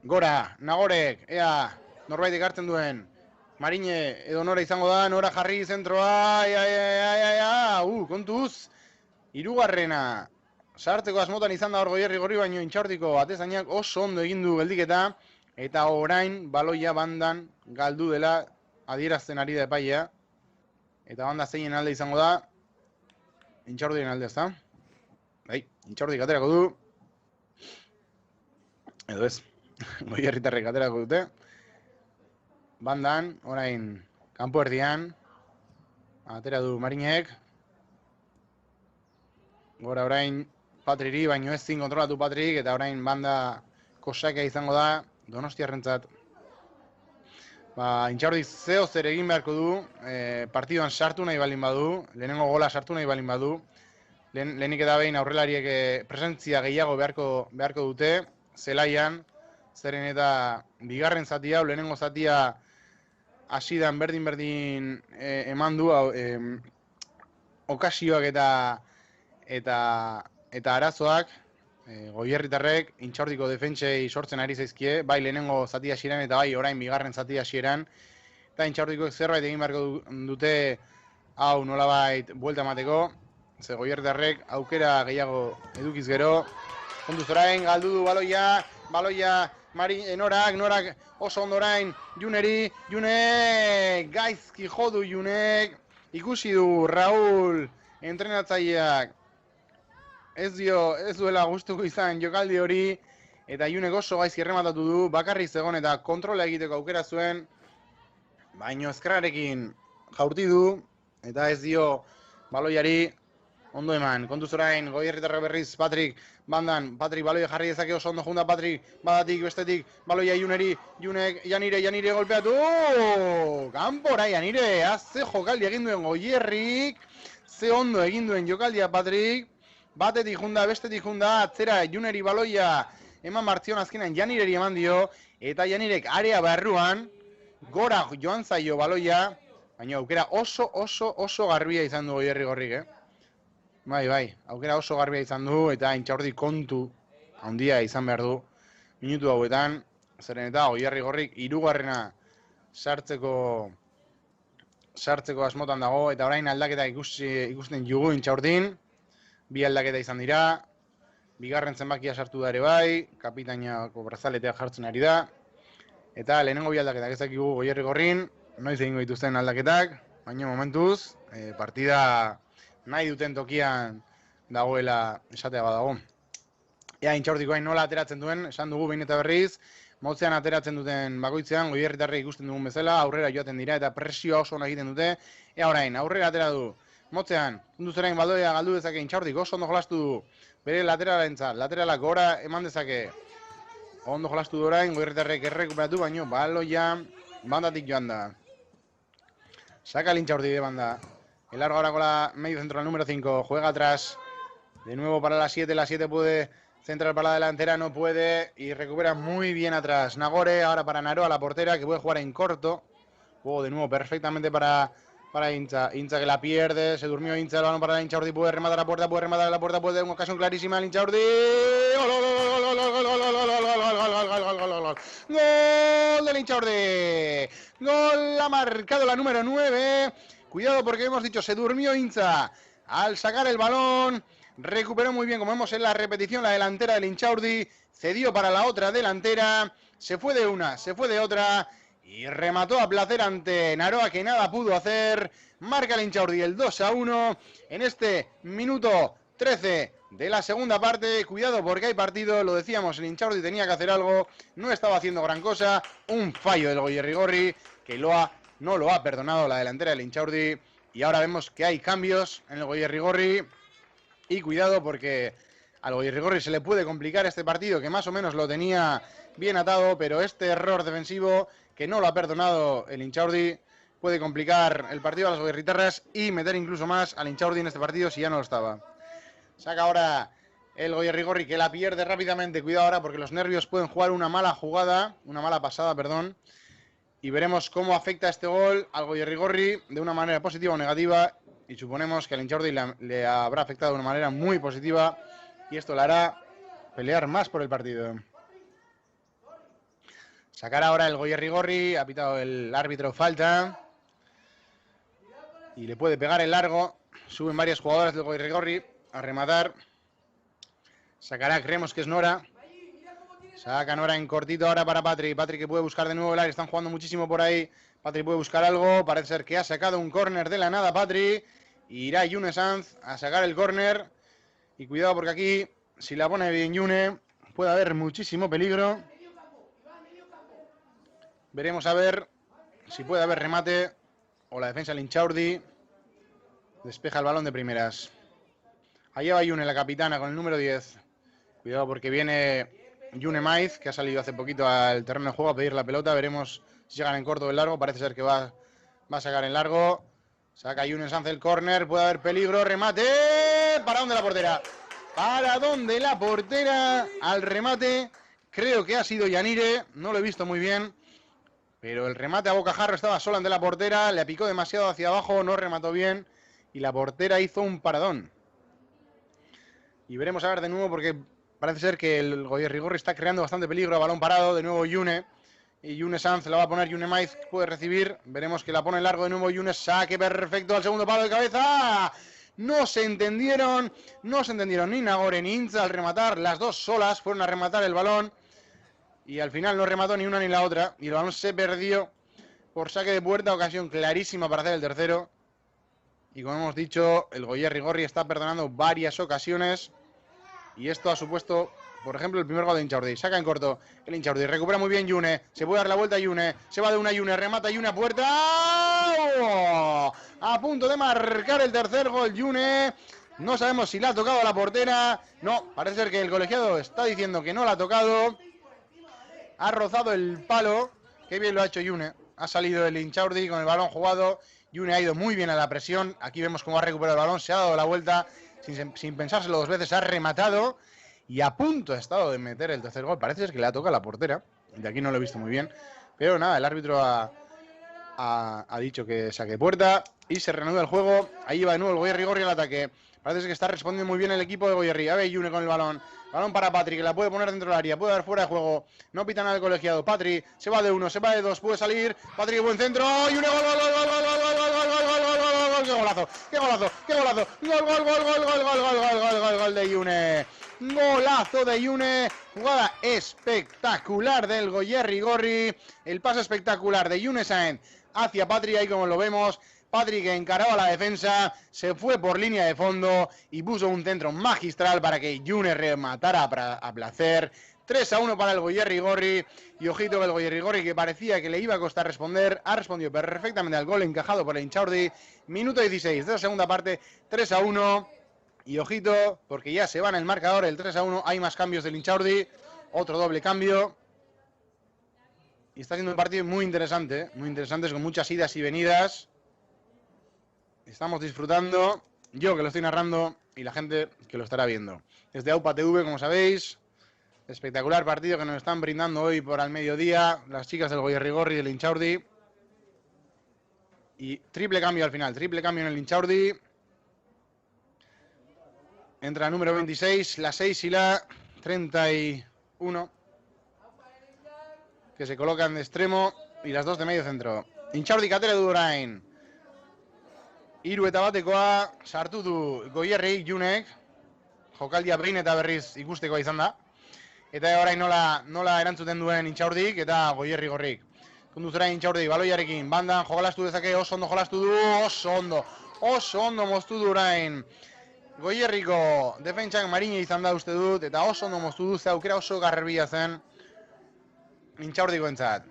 Gora, Nagorek, ea, norbaitek hartzen duen. Marine edo Nora izango da, Nora jarri zentroa, kontuz. Hirugarrena, sartzeko asmotan izan da hor Goierrigorri, baino Intxaurdiko atezainak oso ondo egin du geldiketa. Eta orain baloia bandan galdu dela adierazten ari da epaia. Eta banda zeinen alde izango da. Intxaurdiren alde, ezta? Bai, Intxaurdik aterako du. Edo ez, Goierritarrek aterako dute. Bandan, orain, kanpo erdian. Atera du Marinek. Gora orain Patriri, baino ezin kontrolatu Patrik. Eta orain banda kosakea izango da. Donostiarrentzat. Intxaurdik zeo zer egin beharko du, partiduan sartu nahi balin badu, lehenengo gola sartu nahi balin badu, lehenik eta behin aurrelariek presentzia gehiago beharko dute, zelaian, zeren eta bigarren zatia, lehenengo zatia hasidan berdin eman du, okasioak eta arazoak, Goierritarrek Intxaurdiko defentsei sortzen ari zaizkie, bai lehenengo zati hasieran eta bai orain bigarren zati hasieran, eta Intxaurdiko zerbait egin beharko dute hau nolabait buelta emateko. Ze Goierritarrek aukera gehiago edukiz gero. Kontuz orain, galdu du baloia, norak oso ondo orain, Juneri, Junek, gaizki jodu Junek, ikusi du Raúl entrenatzaileak, ez duela gustuko izan jokaldi hori, eta Junek oso gaizki errematatu du, bakarrik zegoen eta kontrola egiteko aukera zuen, baino ezkerrarekin jaurti du, eta ez dio baloiari ondo eman. Kontuz orain, Goierritarrak berriz, Patrik, bandan, Patrik baloia jarri dezake oso ondo junta, Patrik, badatik, bestetik, baloia Juneri, Junek, Janire golpeatu, kanpora Janire, ze jokaldi egin duen Goierrik, ze ondo egin duen jokaldia Patrik, batetik junda, bestetik junda, atzera Juneri baloia, eman martzion azkenan Janireri eman dio, eta Janirek area barruan, gora joan zaio baloia, baina aukera oso garbia izan du Goierrigorrik, Bai, aukera oso garbia izan du, eta Intxaurdi kontu handia izan behar du minutu hauetan, zeren eta Goierrigorrik hirugarrena sartzeko asmotan dago, eta orain aldaketa ikusten jugu Intxaurdin, bi aldaketa izan dira, bigarren zenbakia sartu da ere bai, kapitainako brazaletea jartzen ari da, eta lehenengo bi aldaketak ez dakigu Goierrigorrin, noiz egingo dituzten aldaketak, baina momentuz, partida nahi duten tokian dagoela esatea badago. Ea Intxaurdikoain nola ateratzen duen, esan dugu behin eta berriz, motzean ateratzen duten bakoitzean, Goierritarrek ikusten dugun bezala, aurrera joaten dira eta presioa oso egiten dute. Ea orain, aurrera atera du, motzean, kunduz orain baldoia galdu dezake Intxaurdik, oso ondo jolastu du, bere lateralak gora eman dezake. Ondo jolastu du orain, Goierritarrek errekuperatu, baino baloia bandatik joan da. Saca el Intxaurdi de banda. El largo ahora con la medio centro, el número 5. Juega atrás. De nuevo para la 7. La 7 puede centrar para la delantera. No puede. Y recupera muy bien atrás. Nagore. Ahora para Naroa, la portera, que puede jugar en corto. Juego de nuevo perfectamente para Intza. Intza que la pierde. Se durmió Intza. El balón para la Intxaurdi. Puede rematar a puerta. Puede rematar a la puerta. Puede dar una ocasión clarísima al Intxaurdi. Gol del Intxaurdi. Gol ha marcado la número 9. Cuidado porque hemos dicho, se durmió Intza al sacar el balón, recuperó muy bien, como vemos en la repetición, la delantera del Intxaurdi, cedió para la otra delantera, se fue de una, se fue de otra y remató a placer ante Naroa, que nada pudo hacer. Marca el Intxaurdi el 2-1 en este minuto 13 de la segunda parte. Cuidado porque hay partido, lo decíamos, el Intxaurdi tenía que hacer algo, no estaba haciendo gran cosa, un fallo del Goierrigorri que no lo ha perdonado la delantera del Intxaurdi, y ahora vemos que hay cambios en el Goierrigorri, y cuidado porque al Goierrigorri se le puede complicar este partido, que más o menos lo tenía bien atado, pero este error defensivo que no lo ha perdonado el Intxaurdi puede complicar el partido a las Goierritarras y meter incluso más al Intxaurdi en este partido si ya no lo estaba. Saca ahora el Goierrigorri, que la pierde rápidamente, cuidado ahora porque los nervios pueden jugar una mala pasada, y veremos cómo afecta este gol al Goierrigorri de una manera positiva o negativa, y suponemos que al Intxaurdi le habrá afectado de una manera muy positiva y esto le hará pelear más por el partido. Sacará ahora el Goierrigorri, ha pitado el árbitro falta y le puede pegar el largo. Suben varias jugadoras del Goierrigorri a rematar. Sacará, creemos que es Nora. Saca Nora en cortito ahora para Patri. Patri que puede buscar de nuevo el área. Están jugando muchísimo por ahí. Patri puede buscar algo. Parece ser que ha sacado un córner de la nada Patri. Irá Yune Sanz a sacar el córner. Y cuidado porque aquí, si la pone bien Yune, puede haber muchísimo peligro. Veremos a ver si puede haber remate o la defensa del Intxaurdi. Despeja el balón de primeras. Allá va Yune, la capitana, con el número 10. Cuidado porque viene Yune Maiz, que ha salido hace poquito al terreno de juego a pedir la pelota. Veremos si llegan en corto o en largo. Parece ser que va a sacar en largo. Saca Yune Sanz el córner. Puede haber peligro. Remate. ¿Para dónde la portera? ¿Para dónde la portera? Al remate. Creo que ha sido Janire. No lo he visto muy bien. Pero el remate a bocajarro estaba sola ante la portera. Le picó demasiado hacia abajo. No remató bien. Y la portera hizo un paradón. Y veremos a ver de nuevo porque parece ser que el Goierrigorri está creando bastante peligro a balón parado. De nuevo Yune. Y Yune Sanz la va a poner, Yune Maiz puede recibir. Veremos que la pone largo de nuevo Yune, saque perfecto al segundo palo de cabeza. No se entendieron ni Nagore ni Intza al rematar. Las dos solas fueron a rematar el balón. Y al final no remató ni una ni la otra. Y el balón se perdió por saque de puerta, ocasión clarísima para hacer el tercero. Y como hemos dicho, el Goierri Gorri está perdonando varias ocasiones. Y esto ha supuesto, por ejemplo, el primer gol de Inchaurdi. Saca en corto el Inchaurdi. Recupera muy bien Yune. Se puede dar la vuelta a Yune. Se va de una Yune. Remata Yune a puerta. ¡Oh! A punto de marcar el tercer gol Yune. No sabemos si la ha tocado a la portera. No, parece ser que el colegiado está diciendo que no la ha tocado. Ha rozado el palo. Qué bien lo ha hecho Yune. Ha salido el Inchaurdi con el balón jugado. Yune ha ido muy bien a la presión. Aquí vemos cómo ha recuperado el balón. Se ha dado la vuelta. Sin pensárselo dos veces, ha rematado. Y a punto ha estado de meter el tercer gol. Parece ser que le ha tocado a la portera. De aquí no lo he visto muy bien. Pero nada, el árbitro ha dicho que saque puerta. Y se reanuda el juego. Ahí va de nuevo el Goierri Gorri al ataque. Parece ser que está respondiendo muy bien el equipo de Goierri. A ver, Yune con el balón. Balón para Patri, que la puede poner dentro del área. Puede dar fuera de juego. No pita nada el colegiado. Patri se va de uno, se va de dos. Puede salir. Patri, buen centro. Yune, gol, gol, gol, gol, gol, gol, gol, gol, gol, gol, gol, gol, gol, qué golazo, qué golazo, qué golazo. Gol, gol, gol, gol, gol, gol, gol, gol, gol, gol, gol de Yune. Golazo de Yune. Jugada espectacular del Goierri Gorri. El paso espectacular de Yune Saenz hacia Patri, ahí como lo vemos. Patri, que encaraba la defensa, se fue por línea de fondo y puso un centro magistral para que Yune rematara a placer. 3-1 para el Goierri Gorri. Y ojito que el Goierri Gorri, que parecía que le iba a costar responder, ha respondido perfectamente al gol encajado por el Inchaurdi. Minuto 16 de la segunda parte, 3-1. Y ojito, porque ya se va en el marcador el 3-1. Hay más cambios del Inchaurdi. Otro doble cambio. Y está siendo un partido muy interesante, con muchas idas y venidas. Estamos disfrutando, yo que lo estoy narrando y la gente que lo estará viendo. Desde AUPA TV, como sabéis, espectacular partido que nos están brindando hoy por al mediodía las chicas del Goierri Gorri y del Inchaurdi. Y triple cambio al final, triple cambio en el Inchaurdi. Entra la número 26, la 6 y la 31, que se colocan de extremo, y las dos de medio centro. Inchaurdi katera du orain. Hiru eta batekoa sartu du Goierri Junek. Jokaldia behin eta berriz ikustekoa izan da. Eta orain nola erantzuten duen Inchaurdik eta Goierri Gorrik. Konduzera Inchaurdik baloiarekin bandan jokalastu dezake, oso ondo jolastu du, oso ondo moztu du orain. Goierriko defentsak Marine izan da uste dut, eta oso ondo moztu du, ze aukera oso garbia zen Intxaurdiko entzat.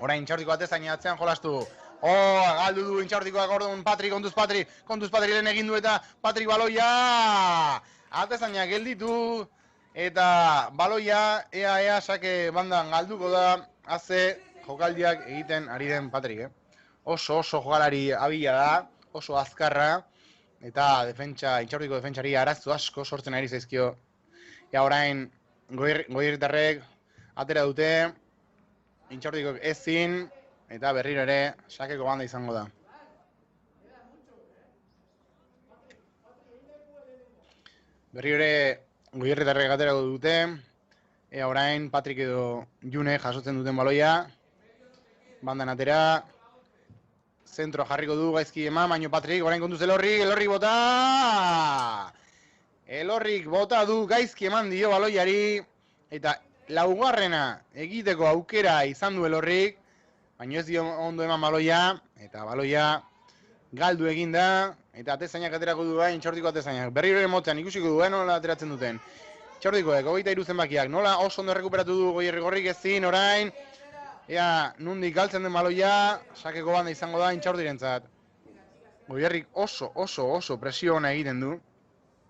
Orain Intxaurdiko atezaina atzean jolastu. Galdu du Intxaurdikoak orduan Patri, kontuz Patri lehen egin du eta Patri baloia atezaina gelditu eta baloia ea sake bandan galduko da haze jokaldiak egiten ari den Patrik. Oso jokalari abila da, oso azkarra eta Intxaurdiko defentsari arazo asko sortzen ari zaizkio. Eta orain Goierritarrek atera dute, Intxaurdikoak ezin, eta berriro ere sakeko banda izango da. Berriro ere Goierritarrek aterako dute, eta orain Patrik edo June jasotzen duten baloia, bandan atera, zentro jarriko du gaizki eman, baino Patrik, orain kontuz Elorrik bota! Elorrik bota du gaizki eman dio baloiari, eta laugarrena egiteko aukera izan du Elorrik, baino ez dio ondo eman baloia, eta baloia galdu egin da, eta atezainak aterako du Intxaurdiko atezainak. Berriro ere motzean ikusiko du, nola ateratzen duten. Intxaurdikoek, 23 zenbakiak, nola oso ondo errekuperatu du Goierri Gorrik ezin, orain, ea, nundik galtzen den baloia, sakeko banda izango da Intxaurdirentzat. Goierrik oso presio ona egiten du,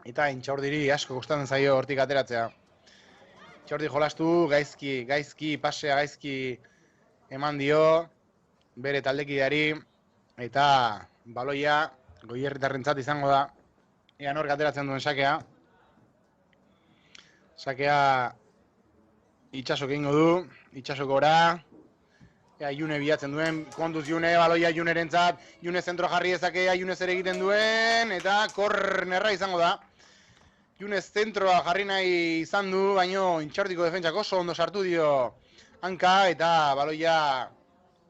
eta Intxaurdiri asko gustatzen zaio hortik ateratzea. Intxaurdi jolastu, gaizki, pasea gaizki eman dio, bere taldekideari, eta baloia Goierritarrentzat izango da, ea nork ateratzen duen sakea. Sakea Itxasok egingo du, Itxasokora, ea June bilatzen duen, kontuz June, baloia Junerentzat, June zentro jarri dezakea, June zer egiten duen, eta kornerra izango da. June zentroa jarri nahi izan du, baino Intxaurdiko defentsak oso ondo sartu dio hanka eta baloia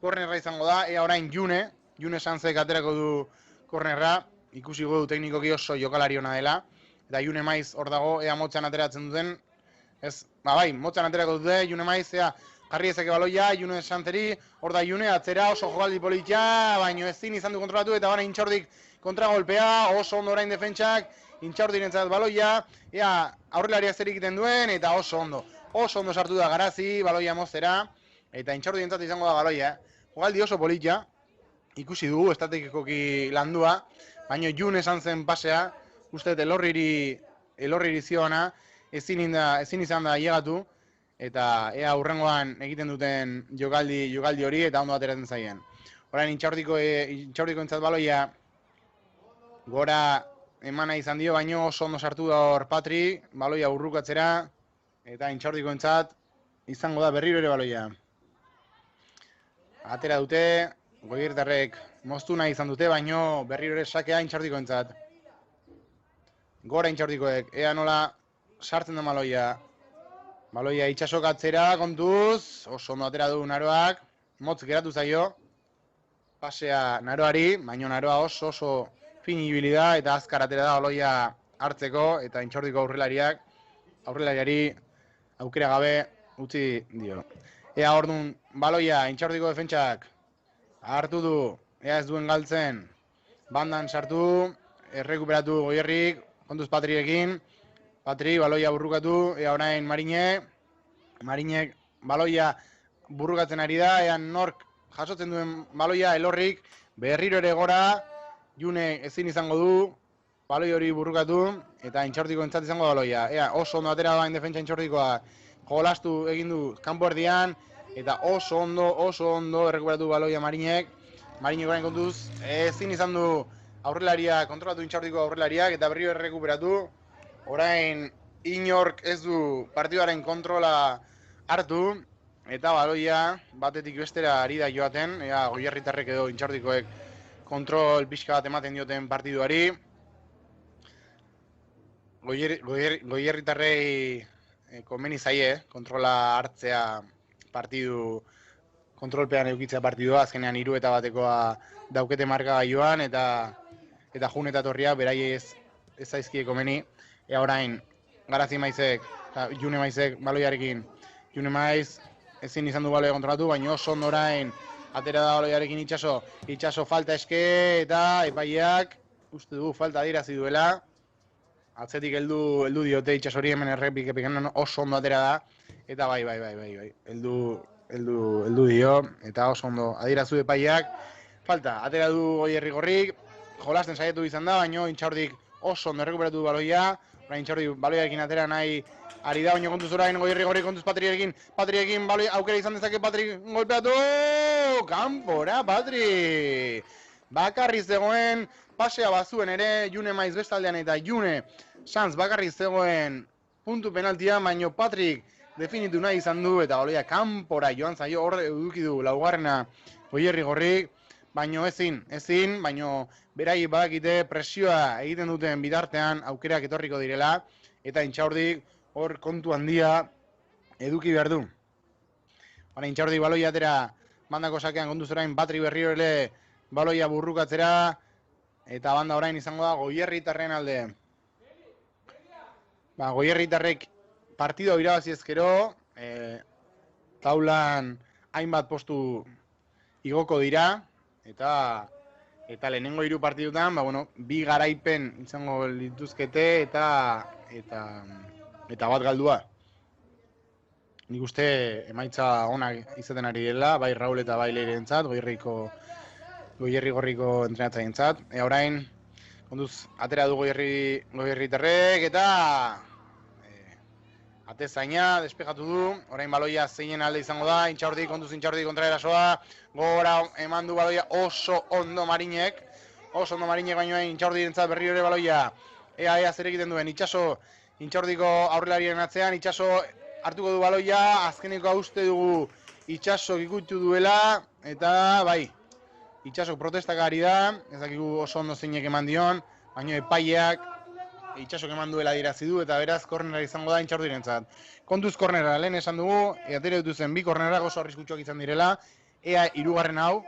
kornerra izango da, ea orain June Sanzek aterako du kornerra, ikusi du teknikoki oso jokalari ona dela, eta June Maiz hor dago, ea motzan ateratzen duten, ez, bai, motzan aterako dute, June Maiz, ea jarri ezake baloia, June Sanzeri, hor da June, atzera oso jokaldi politia, baino ezin izan du kontrolatu, eta bana Intxaurdik kontragolpea, oso ondo orain defentsak, Intxaurdirentzat baloia, ea aurrelariak zer egiten duen, eta oso ondo sartu da Garazi, baloia moztera, eta Intxaurdirentzat izango da baloia, jokaldi oso politia, ikusi dugu, estrategikoki landua, baina June esan zen pasea, uste elorriri zioana, ezin izan da llegatu, eta ea hurrengoan egiten duten jokaldi hori, eta ondo ateratzen zaien. Orain Intxaurdiko entzat baloia, gora emana izan dio, baino oso ondo sartu da hor Patri, baloia burrukatzera, eta Intxaurdiko entzat izango da berriro ere baloia. Atera dute, Goierritarrek moztu nahi izan dute, baino berriro ere sakea Intxaurdiko entzat. Gora Intxaurdikoek, ea nola sartzen da baloia. Baloia itxasok atzera, kontuz, oso ondo atera du Naroak, motz geratu zaio, pasea Naroari, baino Naroa oso fin ibili da, eta azkar atera da baloia hartzeko, eta Intxaurdiko aurrelariari aukera gabe utzi dio. Ea orduan baloia Intxaurdiko defentsak hartu du, ea ez duen galtzen, bandan sartu, errekuperatu Goierrik, kontuz Patriekin, Patri baloia burrukatu, ea orain Marinek baloia burrukatzen ari da, ea nork jasotzen duen baloia Elorrik, berriro ere gora, June ezin izango du, baloi hori burrukatu, eta Intxaurdiko entzat izango baloia. Ea oso ondo atera da defentsa Intxaurdikoa, jolastu egin du kanpo erdian, eta oso ondo errekuperatu baloia Marinek orain kontuz, ezin izan du aurrelaria, kontrolatu Intxaurdiko aurrelariak, eta berriro errekuperatu, orain inork ez du partiduaren kontrola hartu, eta baloia batetik bestera ari da joaten, ea Goierritarrek edo Intxaurdikoek kontrol pixka bat ematen dioten partiduari. Goierritarrei konbeni zaie kontrola hartzea partidu, kontrolpean eukitzea partidua, azkenean 3-batekoa daukete markagailuan, eta Jun eta Torria beraiei ez zaizkie komeni. Ea orain, Garazi Maizek, June Maizek baloiarekin, June Maiz ezin izan du baloia kontrolatu, baina oso ondo orain atera da baloiarekin itxaso falta eske, eta epaileak uste du falta adirazi duela, atzetik heldu diote itxasori hemen errepiken oso ondo atera da, eta bai, heldu dio, eta oso ondo adirazu epaileak, falta, atera du Goierrigorrik, jolasten saiatu izan da, baina Intxaurdik oso ondo errekuperatu du baloia, orain Intxaurdik baloiarekin atera nahi ari da, baina kontuz orain Goierrigorrik kontuz Patriekin baloia aukera izan dezake Patri golpeatu, kanpora Patri! Bakarri zegoen, pasea bazuen ere, June Maiz bestaldean eta June Sanz bakarri zegoen puntu penaltia, baina Patrik definitu nahi izan du, eta baloia kanpora joan zaio, hor eduki du laugarrena Goierrigorrik, baino ezin, baino berai badakite presioa egiten duten bitartean aukerak etorriko direla, eta Intxaurdik hor kontu handia eduki behar du. Intxaurdik baloia atera bandako sakean kontuz orain Patri berriro ere baloia burrukatzera, eta banda orain izango da Goierritarren alde. Goierritarrek partidua irabazi ezkero, taulan hainbat postu igoko dira, eta lehenengo 3 partidutan, bi garaipen izango lituzkete eta bat galdua. Nik uste emaitza onak izaten ari dela, bai Raul eta bai Leirentzat, Goierrigorriko entrenatzaileentzat. Orain, kontuz, atera du Goierritarrek, eta atezaina despejatu du, orain baloia zeinen alde izango da, Intxaurdik kontra erasoa, gora eman du baloia oso ondo Marinek, baino Intxaurdirentzat berriro ere baloia, ea zer egiten duen, Intxaurdiko aurrelarien atzean, itxaso hartuko du baloia, azkeneko uste dugu itxasok ikutu duela, eta bai, itxasok protestak ari da, ez dakigu oso ondo zeinek eman dion, baino epaileak itxaso keman duela dirazi du, eta beraz kornera izango da Intxaurdirentzat. Kontuz kornera, lehen esan dugu, atera dutuzen bi kornera oso arriskutsuak izan direla, ea hirugarren hau.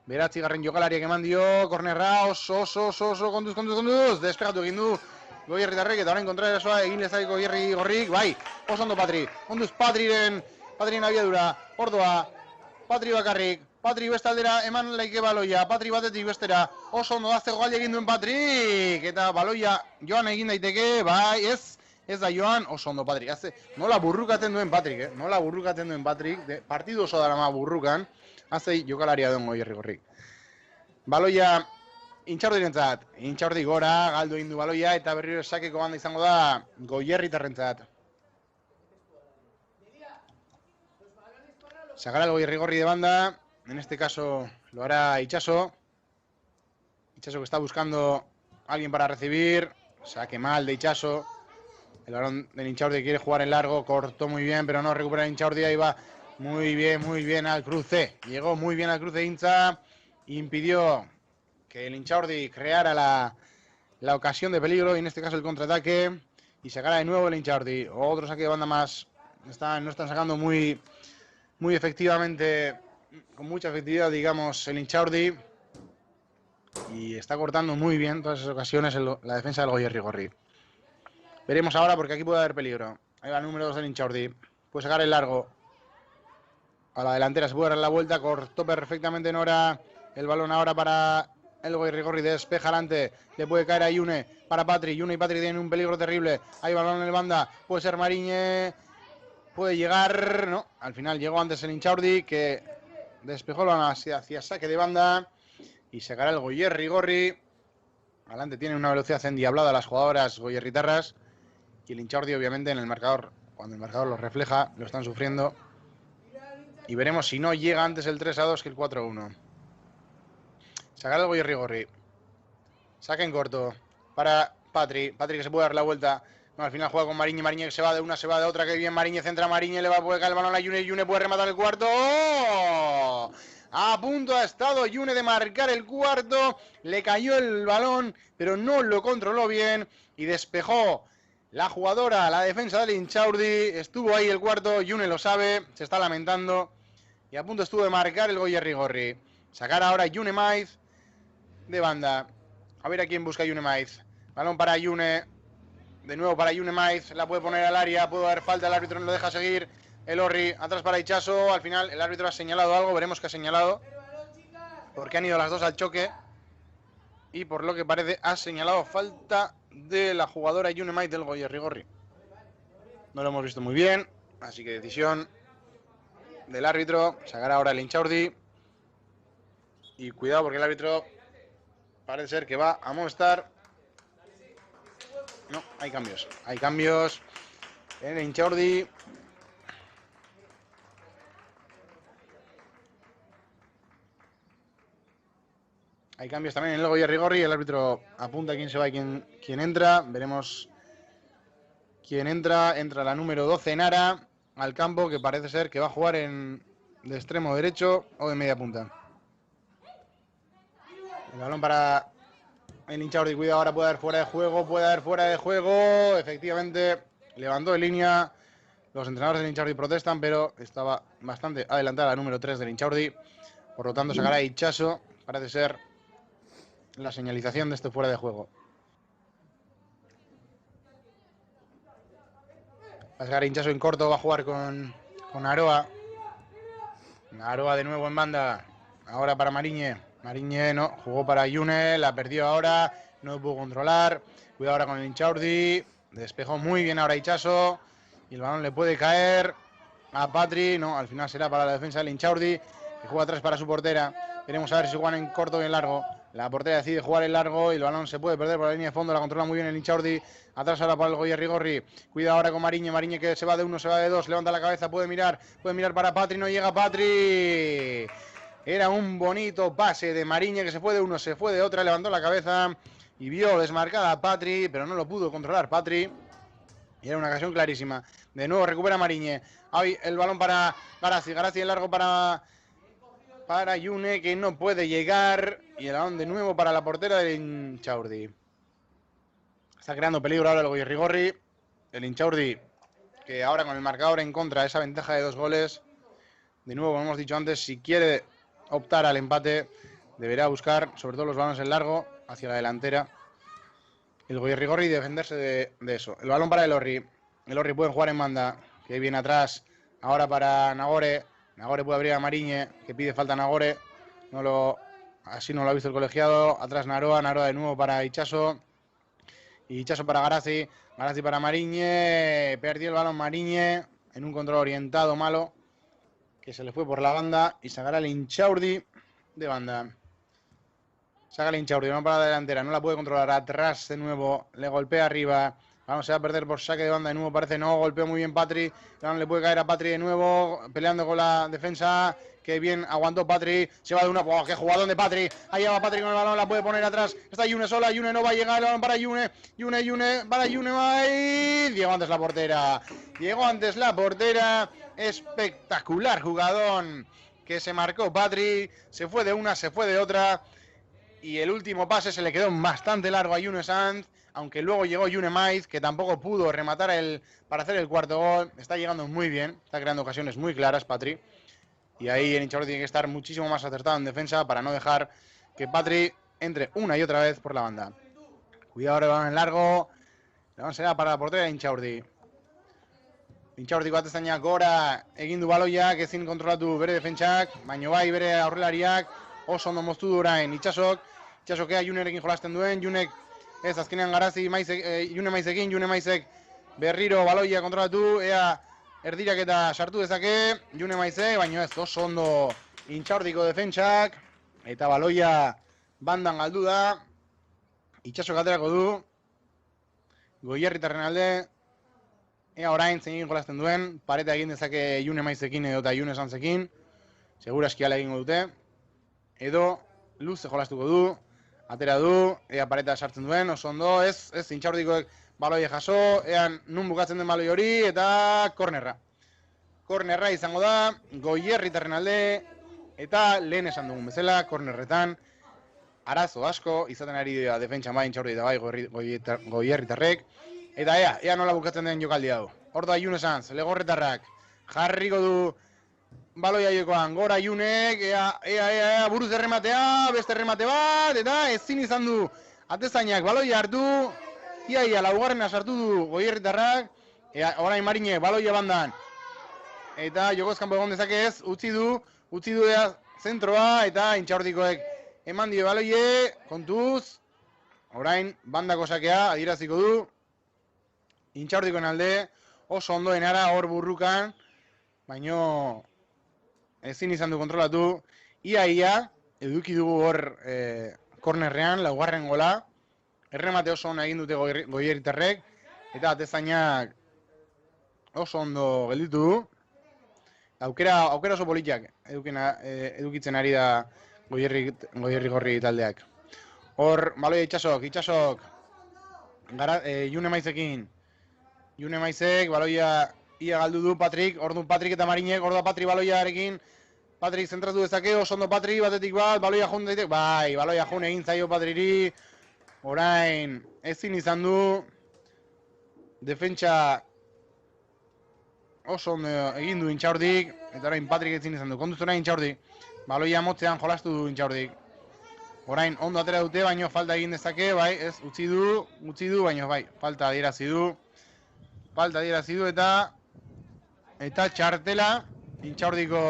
Beratzigarren jokalariak eman dio, kornerra oso, kontuz, despegatu egin du Goierritarrek, eta orain kontraerasoa egin lezakiko Goierrigorrik, bai, oso ondo Patri, kontuz Patriren abiadura, ordoa, Patri bakarrik, Patri beste aldera eman laike baloia, Patri batetik bestera, oso ondo dazteko galdi egin duen Patrik, eta baloia joan egin daiteke, bai, ez da joan, oso ondo Patrik, nola burrukatzen duen Patrik, partidu oso darama burrukan, Azei jokalaria duen Goierrigorrik. Baloia Intxaurdirentzat, Intxaurdi gora, galdu egin du baloia, eta berriro esakeko banda izango da Goierritarrentzat. Sacará el Goierrigorri de banda, en este caso lo hará Itxaso. Itxaso que está buscando a alguien para recibir, saque mal de Itxaso. El balón del Intxaurdi quiere jugar en largo, cortó muy bien, pero no recupera el Intxaurdi, ahí va. Muy bien al cruce. Llegó muy bien al cruce Intza. Impidió que el Intxaurdi creara la ocasión de peligro. Y en este caso el contraataque. Y sacará de nuevo el Intxaurdi. Otro saque de banda más. No están sacando muy efectivamente. Con mucha efectividad, digamos, el Intxaurdi. Y está cortando muy bien todas esas ocasiones la defensa del Goierrigorri. Veremos ahora porque aquí puede haber peligro. Ahí va el número 2 del Intxaurdi. Puede sacar el largo. A la delantera se puede dar la vuelta, cortó perfectamente Nora, el balón ahora para el Goierrigorri, despeja adelante, le puede caer a Yune, para Patri, Yune y Patri tienen un peligro terrible, hay balón en el banda, puede ser Mariñe, puede llegar, no, al final llegó antes el Intxaurdi, que despejó el balón hacia saque de banda, y sacará el Goierrigorri, adelante tiene una velocidad endiablada las jugadoras goierritarras, y el Intxaurdi obviamente en el marcador, cuando el marcador lo refleja, lo están sufriendo. Y veremos si no llega antes el 3-2 que el 4-1. Sacar el Goierrigorri. Saca en corto. Para Patri. Patri que se puede dar la vuelta. No, al final juega con Mariñe. Mariñe que se va de una, se va de otra. Que bien Mariñe centra a Mariñe. Le va a poder caer el balón a Yune. Yune puede rematar el cuarto. ¡Oh! A punto ha estado Yune de marcar el cuarto. Le cayó el balón, pero no lo controló bien. Y despejó la jugadora, la defensa del Intxaurdi. Estuvo ahí el cuarto. Yune lo sabe. Se está lamentando. Y a punto estuvo de marcar el Goierrigorri. Sacar ahora Yune Maiz de banda. A ver a quién busca Yune Maiz. Balón para Yune. De nuevo para Yune Maiz. La puede poner al área. Puede dar falta. El árbitro no lo deja seguir. El Orri. Atrás para Itxaso. Al final el árbitro ha señalado algo. Veremos qué ha señalado. Porque han ido las dos al choque. Y por lo que parece ha señalado falta de la jugadora Yune Maiz del Goierrigorri. No lo hemos visto muy bien. Así que decisión del árbitro, sacar ahora el Intxaurdi. Y cuidado porque el árbitro parece ser que va a amonestar. No, hay cambios. Hay cambios en el Intxaurdi. Hay cambios también en el Goierrigorri. El árbitro apunta quién se va y quién entra. Veremos quién entra. Entra la número 12, Nara, al campo, que parece ser que va a jugar de extremo derecho o de media punta. El balón para el Intxaurdi, cuidado, ahora puede haber fuera de juego, efectivamente levantó de línea, los entrenadores del Intxaurdi protestan, pero estaba bastante adelantada la número 3 del Intxaurdi, por lo tanto sacará Itxaso, parece ser la señalización de este fuera de juego. Va a sacar Itxaso en corto, va a jugar con Aroa. Aroa de nuevo en banda. Ahora para Mariñe. Mariñe no, jugó para Yune, la perdió ahora. No pudo controlar. Cuidado ahora con el Intxaurdi. Despejó muy bien ahora Itxaso. Y el balón le puede caer a Patri. No, al final será para la defensa del Intxaurdi, que juega atrás para su portera. Veremos a ver si juegan en corto o en largo. La portera decide jugar en largo y el balón se puede perder por la línea de fondo. La controla muy bien el Intxaurdi. Atrás ahora para el Goierrigorri. Cuidado ahora con Mariñe. Mariñe que se va de uno, se va de dos. Levanta la cabeza, puede mirar para Patri. No llega Patri. Era un bonito pase de Mariñe que se fue de uno, se fue de otra. Levantó la cabeza y vio desmarcada a Patri, pero no lo pudo controlar Patri. Y era una ocasión clarísima. De nuevo recupera Mariñe. Ahí el balón para Garazzi. Garazzi en largo para Yune, que no puede llegar. Y el balón de nuevo para la portera del Intxaurdi. Está creando peligro ahora el Goierrigorri. El Inchaurdi, que ahora con el marcador en contra, esa ventaja de 2 goles. De nuevo, como hemos dicho antes, si quiere optar al empate, deberá buscar, sobre todo los balones en largo, hacia la delantera. El Goierrigorri defenderse de eso. El balón para el Orri. El Orri puede jugar en banda, que viene atrás. Ahora para Nagore. Nagore puede abrir a Mariñe, que pide falta a Nagore. Así no lo ha visto el colegiado. Atrás Naroa. Naroa de nuevo para Itxaso. Y Itxaso para Garazi. Garazi para Mariñe. Perdió el balón Mariñe en un control orientado malo, que se le fue por la banda. Y sacará el Inchaurdi de banda. Saca el Inchaurdi, no para la delantera, no la puede controlar. Atrás de nuevo, le golpea arriba. Vamos, se va a perder por saque de banda de nuevo, parece. No, golpeó muy bien Patri. Le puede caer a Patri de nuevo, peleando con la defensa. Que bien aguantó Patri. Se va de una. ¡Oh, qué jugadón de Patri! Ahí va Patri con el balón, la puede poner atrás. Está Yune sola, Yune no va a llegar. El balón para Yune. Yune, para Yune. ¡Ay! Llegó antes la portera. Espectacular jugadón que se marcó Patri. Se fue de una, se fue de otra. Y el último pase se le quedó bastante largo a Yune Sanz, aunque luego llegó Yune Maiz, que tampoco pudo rematar para hacer el cuarto gol. Está llegando muy bien, está creando ocasiones muy claras Patri. Y ahí el Inchaurdi tiene que estar muchísimo más acertado en defensa para no dejar que Patri entre una y otra vez por la banda. Cuidado ahora el balón en largo. El balón será para la portería de Inchaurdi. Inchaurdi bat ezainak gora egin du baloia, ezin kontrolatu bere defentsak, baino bai bere aurrelariak, oso ondo moztu du orain Itxasokea Junerekin jolasten duen, Junek ez azkenean Garazi June Maizekin, June Maizek berriro baloia kontrolatu, ea erdirak eta sartu dezake, June Maizek, baino ez oso ondo Intxaurdiko defentsak, eta baloia bandan galdu da, Itxasok aterako du, Goierritarren alde, ea orain zein egin jolasten duen, pareta egin dezake June Maizekin edo eta June Sanzekin, segura eskiala egingo dute, edo luze jolastuko du, atera du, ea pareta sartzen duen, oso ondo, ez Intxaurdikoek baloia jaso, ean nun bukatzen den baloi hori, eta kornerra. Kornerra izango da, Goierritarren alde, eta lehen esan dugun bezala, kornerretan, arazo asko, izaten ari dira defentsan bai Intxaurdi eta bai Goierritarrek, eta ea nola bukatzen den jokaldi hau. Hor da June Sanz, Legorretarrak, jarriko du baloia jokoan, gora Junek, ea, buruz errematea, beste erremate bat, eta ezin izan du atezainak baloia hartu, ia, laugarrena sartu du Goierritarrak, orain Mariñe baloia bandan, eta jokozkanpo egon dezakez, utzi du zentroa, eta Intxaurdikoek eman dio baloie, kontuz, orain bandako sakea adieraziko du, Intxaurdikoen alde, oso ondoen ara hor burrukan, baino ezin izan du kontrolatu, ia, eduki dugu hor kornerrean, laugarren gola, erremate oso ona egin dute Goierritarrek, eta atezainak oso ondo gelditu du, aukera oso politiak edukitzen ari da Goierrigorri taldeak. Hor, baloia Itxasok, June Maizekin, June Maizek, baloia ia galdu du Patrik, ordu Patrik eta Mariñek, ordu Patri baloiarekin, Patrik zentratu dezake, oso ondo Patri, batetik bat, baloia jun daitek, bai, baloia jun egin zaio Patriri, orain ezin izan du, defentsa oso ondo egin du Intxaurdik, eta orain Patrik ezin izan du, kontuz orain Intxaurdik, baloia motzean jolastu du Intxaurdik, orain ondo atera dute, baino falta egin dezake, bai, ez, utzi du, baino bai, falta adierazi du, eta txartela, Intxaurdiko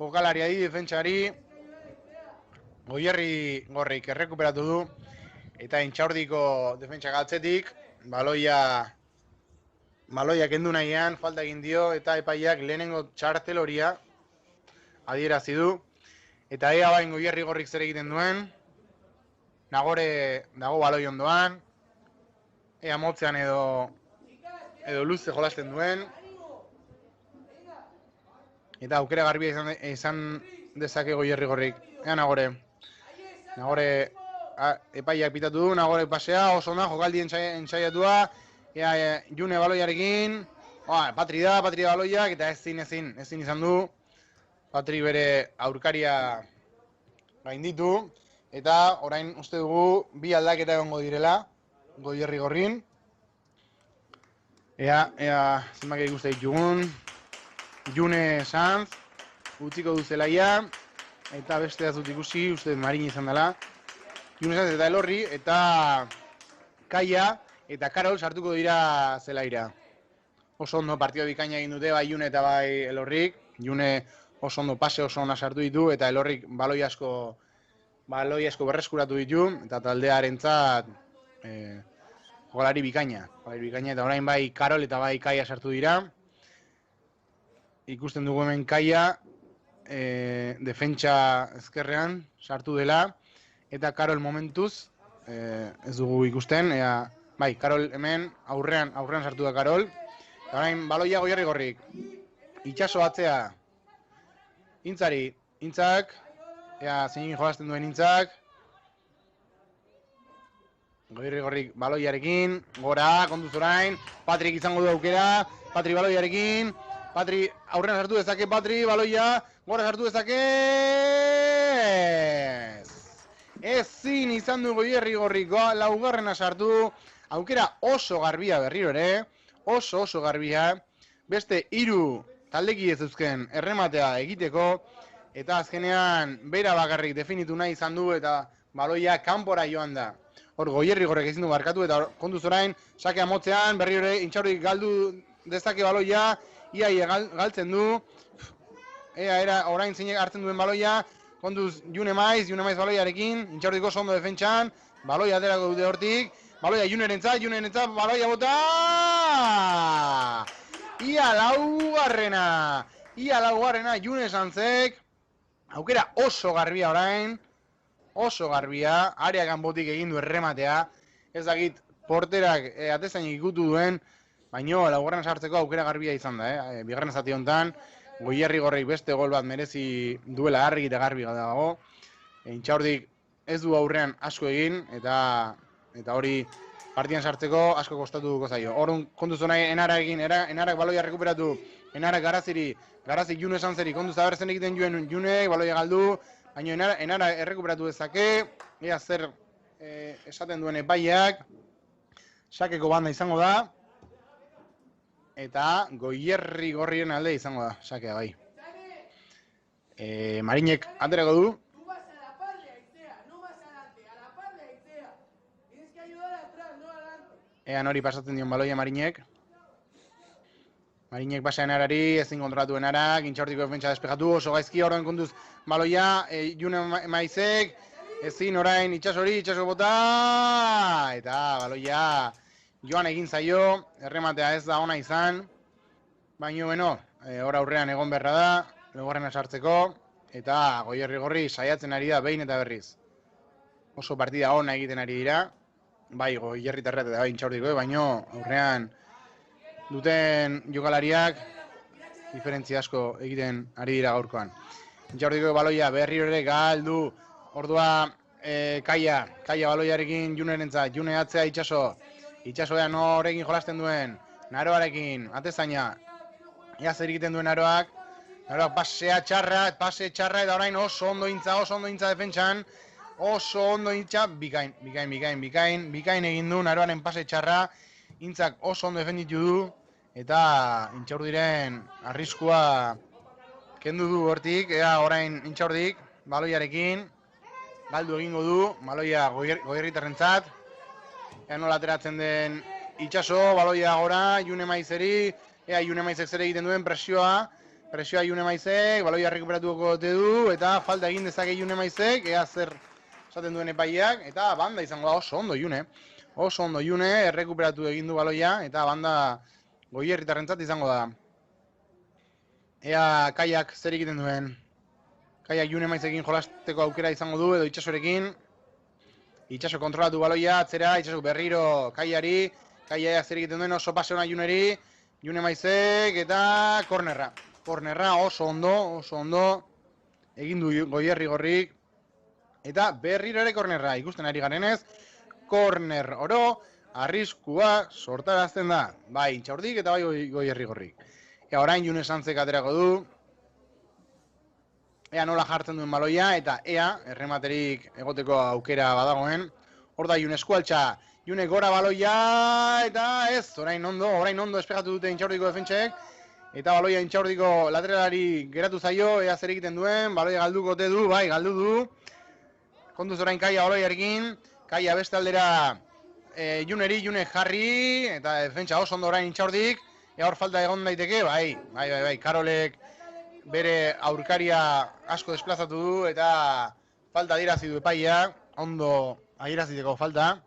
jokalariari, defentsari, Goierrigorrik errekuperatu du, eta Intxaurdiko defentsa galtzetik, baloia kendu nahian, falta egin dio, eta epaiak lehenengo txartel horia adierazi du, eta ea bain Goierrigorrik zer egiten duen, Nagore dago baloi ondoan, ea motzean edo luze jolasten duen, eta aukera garbia izan dezake Goierrigorrik. Ea Nagore epaiak pitatu du, Nagore pasea, oso onda, jokaldi entsaiatua, ea June baloiarekin, Patri da baloiak, eta ezin izan du, Patri bere aurkaria gainditu, eta orain uste dugu bi aldaketa egongo direla, Goierri gorrin. Ea zenbak ikuste ditugun. June Sanz, utziko du zelaia, eta beste dut ikusi, uste Marin izan dela. June Sanz eta Elorri, eta Kaia eta Karol sartuko dira zelaira. Oso ondo partida bikaina egin dute, bai June eta bai Elorrik. June oso ondo pase oso ona sartu ditu, eta Elorrik baloi asko berreskuratu ditu, eta taldearentzat golari bikaina, eta orain bai Karol eta bai Kaia sartu dira. Ikusten dugu hemen Kaia defentsa ezkerrean sartu dela, eta Karol momentuz ez dugu ikusten, bai, Karol hemen aurrean sartu da Karol. Orain baloia Goierri gorrik. Itxaso atzea. Intzak, zein jolazten duen Intzak. Goierri gorrik baloiarekin, gora, konduz orain, Patrik izango du aukera, Patrik baloiarekin, Patri aurrean sartu dezake, Patri baloia, gora sartu dezake. Ezin izan du Goierri gorrik laugarrena sartu, aukera oso garbia berriro ere, oso garbia, beste 3 taldeki ez euzken errematea egiteko, eta azkenean bera bakarrik definitu nahi izan du eta baloia kanpora joan da. Hor Goierri gorrek ezin du barkatu eta kontuz orain, sakea motzean, berriro ere Intxaurrik galdu dezake baloia, ia galtzen du, orain zeinek hartzen duen baloia, kontuz June Maiz baloiarekin, Intxaurrik oso ondo defentsan, baloia aterako dute hortik, baloia Junerentzat, baloia bota! Ia laugarrena June Sanzek, aukera oso garbia orain, areakan botik egin du errematea, ez dakit porterak atezainik ikutu duen, baino laugarren sartzeko aukera garbia izan da, bigarren zati honetan, Goierri gorrik beste gol bat merezi duela argi eta garbi dago. Intxaurdik ez du aurrean asko egin, eta hori partidan sartzeko asko kostatuko zaio. Orduan kontuz nahi enarak baloia rekuperatu, enarak garazik June Sanzeri kontuz abertzen egiten joen Junek, baloia galdu, baina enara errekuperatu dezake, ea zer esaten duen epaiak, sakeko banda izango da, eta Goierri gorrien alde izango da, sakea bai. Marinek aterako du. Ea nori pasatzen dion baloia Marinek. Marinek pasa enarari, ezin kontrolatu enarak, Intxaurtiko defentsa despejatu, oso gaizki horren kontuz baloia, June Maizek, ezin orain itxaso bota, eta baloia joan egin zaio, errematea ez da ona izan, baina hor aurrean egon beharra da, laugarrena sartzeko, eta Goierri gorri saiatzen ari da behin eta berriz. Oso partida ona egiten ari dira, bai Goierri terret eta bai Intxaurtiko, baina aurrean duten jokalariak diferentzia asko egiten ari dira gaurkoan. Intxaurtiko baloia berriro ere galdu, ordua Kaia baloiarekin Junerentzat, June atzea Itxasoean horrekin jolasten duen, Naroarekin, atezaina, ea zer egiten duen Naroak pase txarra, eta orain oso ondo intza defentsan, oso ondo intza, bikain egin du Naroaren pase txarra, Intzak oso ondo defenditu du, eta Intxaurdiren arriskua kendu du hortik, ea orain Intxaurdik, baloiarekin, galdu egingo du, baloia Goierritarrentzat, ea nola ateratzen den Itxaso, baloia gora, June Maizeri, ea June Maizek zer egiten duen presioa June Maizek, baloia rekuperatuko du, eta falta egin dezake June Maizek, ea zer esaten duen epaiak, eta banda izango da oso ondo June, errekuperatu egin du baloia, eta banda Goierritarrentzat izango da. Ea Kaiak zer egiten duen, Kaiak June Maizekin jolasteko aukera izango du, edo Itxasorekin, Itxaso kontrolatu baloia, atzera, Itxaso berriro Kaiari, Kaia zer egiten duen oso pase hona Juneri, June Maizek, eta kornerra oso ondo, egin du Goierri gorrik, eta berriro ere kornerra, ikusten ari garenez, korner oro, arriskua sortarazten da, bai Intxaurdik eta bai Goierri gorrik. Ea orain June Sanzek aterako du, ea nola jartzen duen baloia, eta ea errematerik egoteko aukera badagoen, hor da June eskualtza, June gora baloia, eta ez, orain ondo espegatu dute Intxaurdiko defentsek, eta baloia Intxaurdiko lateralari geratu zaio, ea zer egiten duen, baloia galduko ote du, bai, galdu du. Kontuz orain Kaia baloiarekin, Kaia beste aldera June jarri, eta defentsa oso ondo orain Intxaurdik, ea hor falta egon daiteke, bai, Karolek bere aurkaria asko desplazatu du, eta falta adierazi du epaia, ondo adieraziteko falta,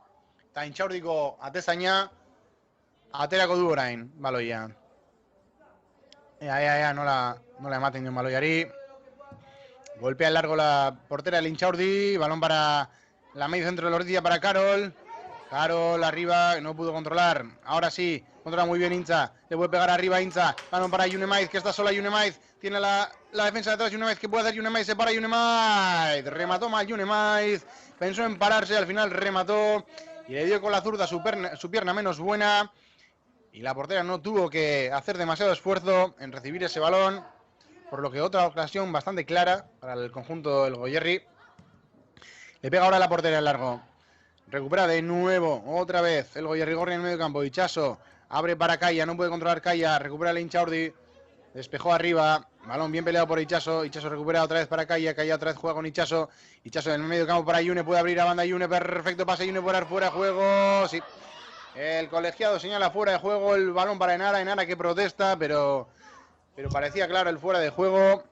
eta Intxaurdiko atezaina aterako du orain, baloia. Ea, nola ematen dion baloiari. Golpea en largo la portera del Intxaurdi, balón para la medio centro de la orilla para Karol. Karol arriba, no pudo controlar. Ahora sí, controla muy bien Intza. Le puede pegar arriba Intza. Balón para Junemaiz, que está sola Junemaiz. Tiene la defensa detrás Junemaiz. ¿Qué puede hacer Junemaiz? Se para Junemaiz. Remató mal Junemaiz. Pensó en pararse, al final remató. Y le dio con la zurda su pierna menos buena. Y la portera no tuvo que hacer demasiado esfuerzo en recibir ese balón. Por lo que otra ocasión bastante clara para el conjunto del Goierri. Le pega ahora la portera en largo. Recupera de nuevo, otra vez, el Goierri-Gorri en el medio campo. Ichaso abre para Kaia, no puede controlar Kaia. Recupera el Intxaurdi. Despejó arriba. Balón bien peleado por Ichaso. Ichaso recupera otra vez para Kaia. Kaia otra vez juega con Ichaso. Ichaso en el medio campo para June. Puede abrir a banda June. Perfecto pase. June fuera de juego. Sí. El colegiado señala fuera de juego. El balón para Enara. Enara que protesta, pero parecía claro el fuera de juego.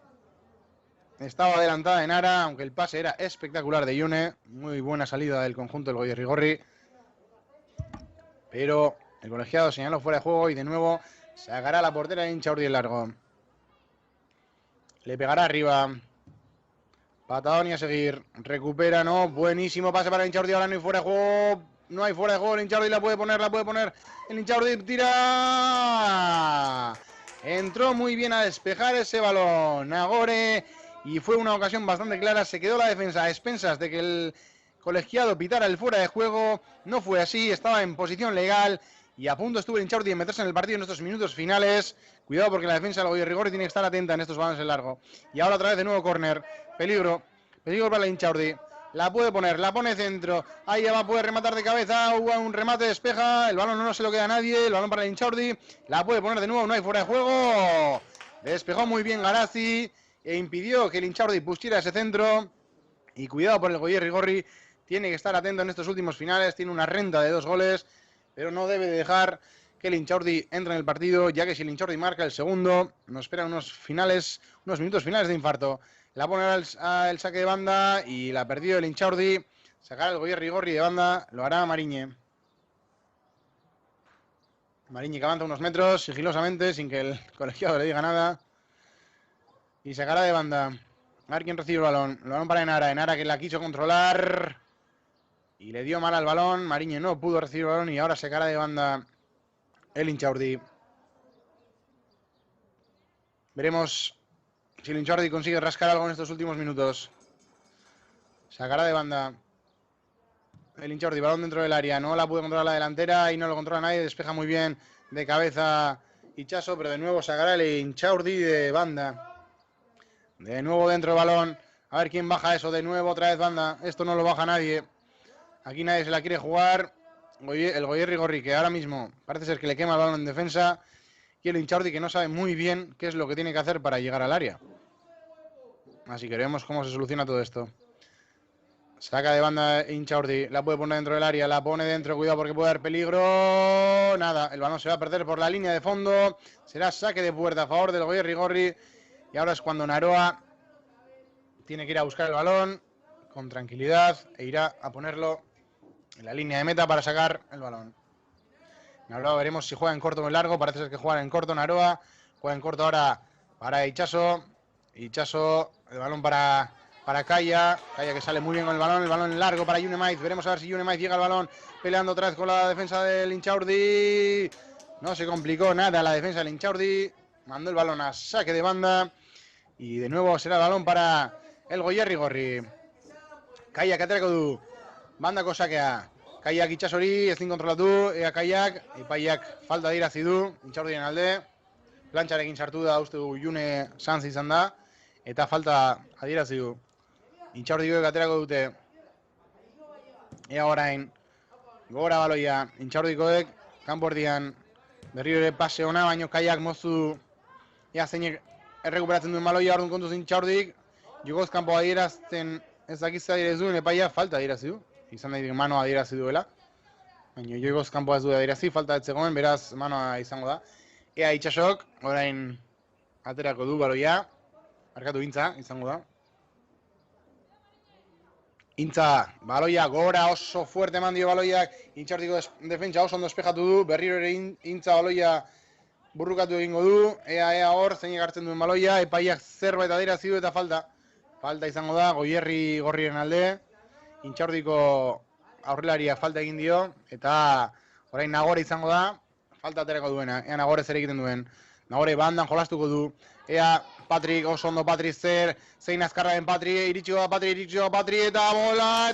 Estaba adelantada Enara, aunque el pase era espectacular de June. Muy buena salida del conjunto del Goierri-Gorri. Pero el colegiado señaló fuera de juego y de nuevo sacará la portera de Intxaurdi en largo. Le pegará arriba. Patadón y a seguir. Recupera, no. Buenísimo pase para Intxaurdi. Ahora no hay fuera de juego. No hay fuera de juego. El Intxaurdi la puede poner. El Intxaurdi tira. Entró muy bien a despejar ese balón Nagore. Y fue una ocasión bastante clara. Se quedó la defensa a expensas de que el colegiado pitara el fuera de juego. No fue así. Estaba en posición legal. Y a punto estuvo el Intxaurdi de meterse en el partido en estos minutos finales. Cuidado porque la defensa del Goierri-Gorri tiene que estar atenta en estos balones en largo. Y ahora otra vez de nuevo córner. Peligro para el Intxaurdi. La puede poner, la pone centro. Ahí ya va, puede rematar de cabeza. Un remate, despeja. El balón no se lo queda a nadie. El balón para el Intxaurdi. La puede poner de nuevo, no hay fuera de juego. Despejó muy bien Garazi. E impidió que el Intxaurdi pusiera ese centro. Y cuidado por el Goierri-Gorri. Tiene que estar atento en estos últimos finales. Tiene una renta de 2 goles. Pero no debe dejar que el Intxaurdi entre en el partido, ya que si el Intxaurdi marca el segundo, nos esperan unos minutos finales de infarto. La pone al saque de banda y la perdió el Intxaurdi. Sacará el Goierri-Gorri de banda, lo hará Mariñe. Mariñe que avanza unos metros sigilosamente, sin que el colegiado le diga nada. Y sacará de banda. A ver quién recibe el balón. El balón para Enara. Enara que la quiso controlar. Y le dio mal al balón. Mariñe no pudo recibir el balón y ahora sacará de banda el Intxaurdi. Veremos si el Intxaurdi consigue rascar algo en estos últimos minutos. Sacará de banda el Intxaurdi, balón dentro del área. No la puede controlar la delantera y no lo controla nadie. Despeja muy bien de cabeza Ichaso, pero de nuevo sacará el Intxaurdi de banda. De nuevo dentro del balón. A ver quién baja eso. De nuevo otra vez banda. Esto no lo baja nadie. Aquí nadie se la quiere jugar. El Goierri-Gorri, que ahora mismo parece ser que le quema el balón en defensa. Y el Intxaurdi, que no sabe muy bien qué es lo que tiene que hacer para llegar al área. Así que veremos cómo se soluciona todo esto. Saca de banda Intxaurdi. La puede poner dentro del área. La pone dentro. Cuidado porque puede haber peligro. Nada. El balón se va a perder por la línea de fondo. Será saque de puerta a favor del Goierri-Gorri. Y ahora es cuando Naroa tiene que ir a buscar el balón con tranquilidad e irá a ponerlo en la línea de meta para sacar el balón. Naroa veremos si juega en corto o en largo. Parece ser que juega en corto Naroa. Juega en corto ahora para Ichaso. Ichaso, el balón para Kaia. Kaia que sale muy bien con el balón en largo para Junemaiz. Veremos a ver si Junemaiz llega al balón peleando otra vez con la defensa del Intxaurdi. No se complicó nada la defensa del Intxaurdi. Mandó el balón a saque de banda. Y de nuevo será el balón para el Goierri-Gorri. Kaiak aterako du. Bandako sakea. Kaiak Itsasori, ezin kontrolatu. Ea Kaiak, epaiak falta dirazi du. Intxaurdiren alde. Plantxarekin sartu da, uste du June Sanz izan da. Eta falta adierazi du. Intxaurdikoek aterako dute. Ea orain. Gora baloia, Intxaurdikoek, kanpordian berriro ere pase ona, baino kaiak mozu ea zeinek errekuperatzen duen baloia, orduan kontuz Intxaurdik, jogoz kanpo adierazten ez dakizza adieraz duen, epaia falta adierazi du, izan daik manoa adierazi duela, baina jogoz kanpoa ez du adierazi, falta ez zegoen, beraz manoa izango da. Ea Itxasok, orain aterako du baloia, markatu Intza, izango da. Intza, baloia, gora oso fuerte eman dio baloiak, Intxaurdiko defentsa oso ondo espejatu du, berriro ere Intza baloia burrukatu egingo du, ea hor, zeinek hartzen duen baloia, epaiak zerbait adierazi du eta falta. Falta izango da, Goierri Gorriren alde, Intxaurdiko aurrelaria falta egin dio, eta orain Nagore izango da, falta aterako duena, ea Nagore zer egiten duen. Nagore bandan jolastuko du, ea Patrik, oso ondo Patrik zein azkarra den Patrik, iritsiko da Patrik, eta gola,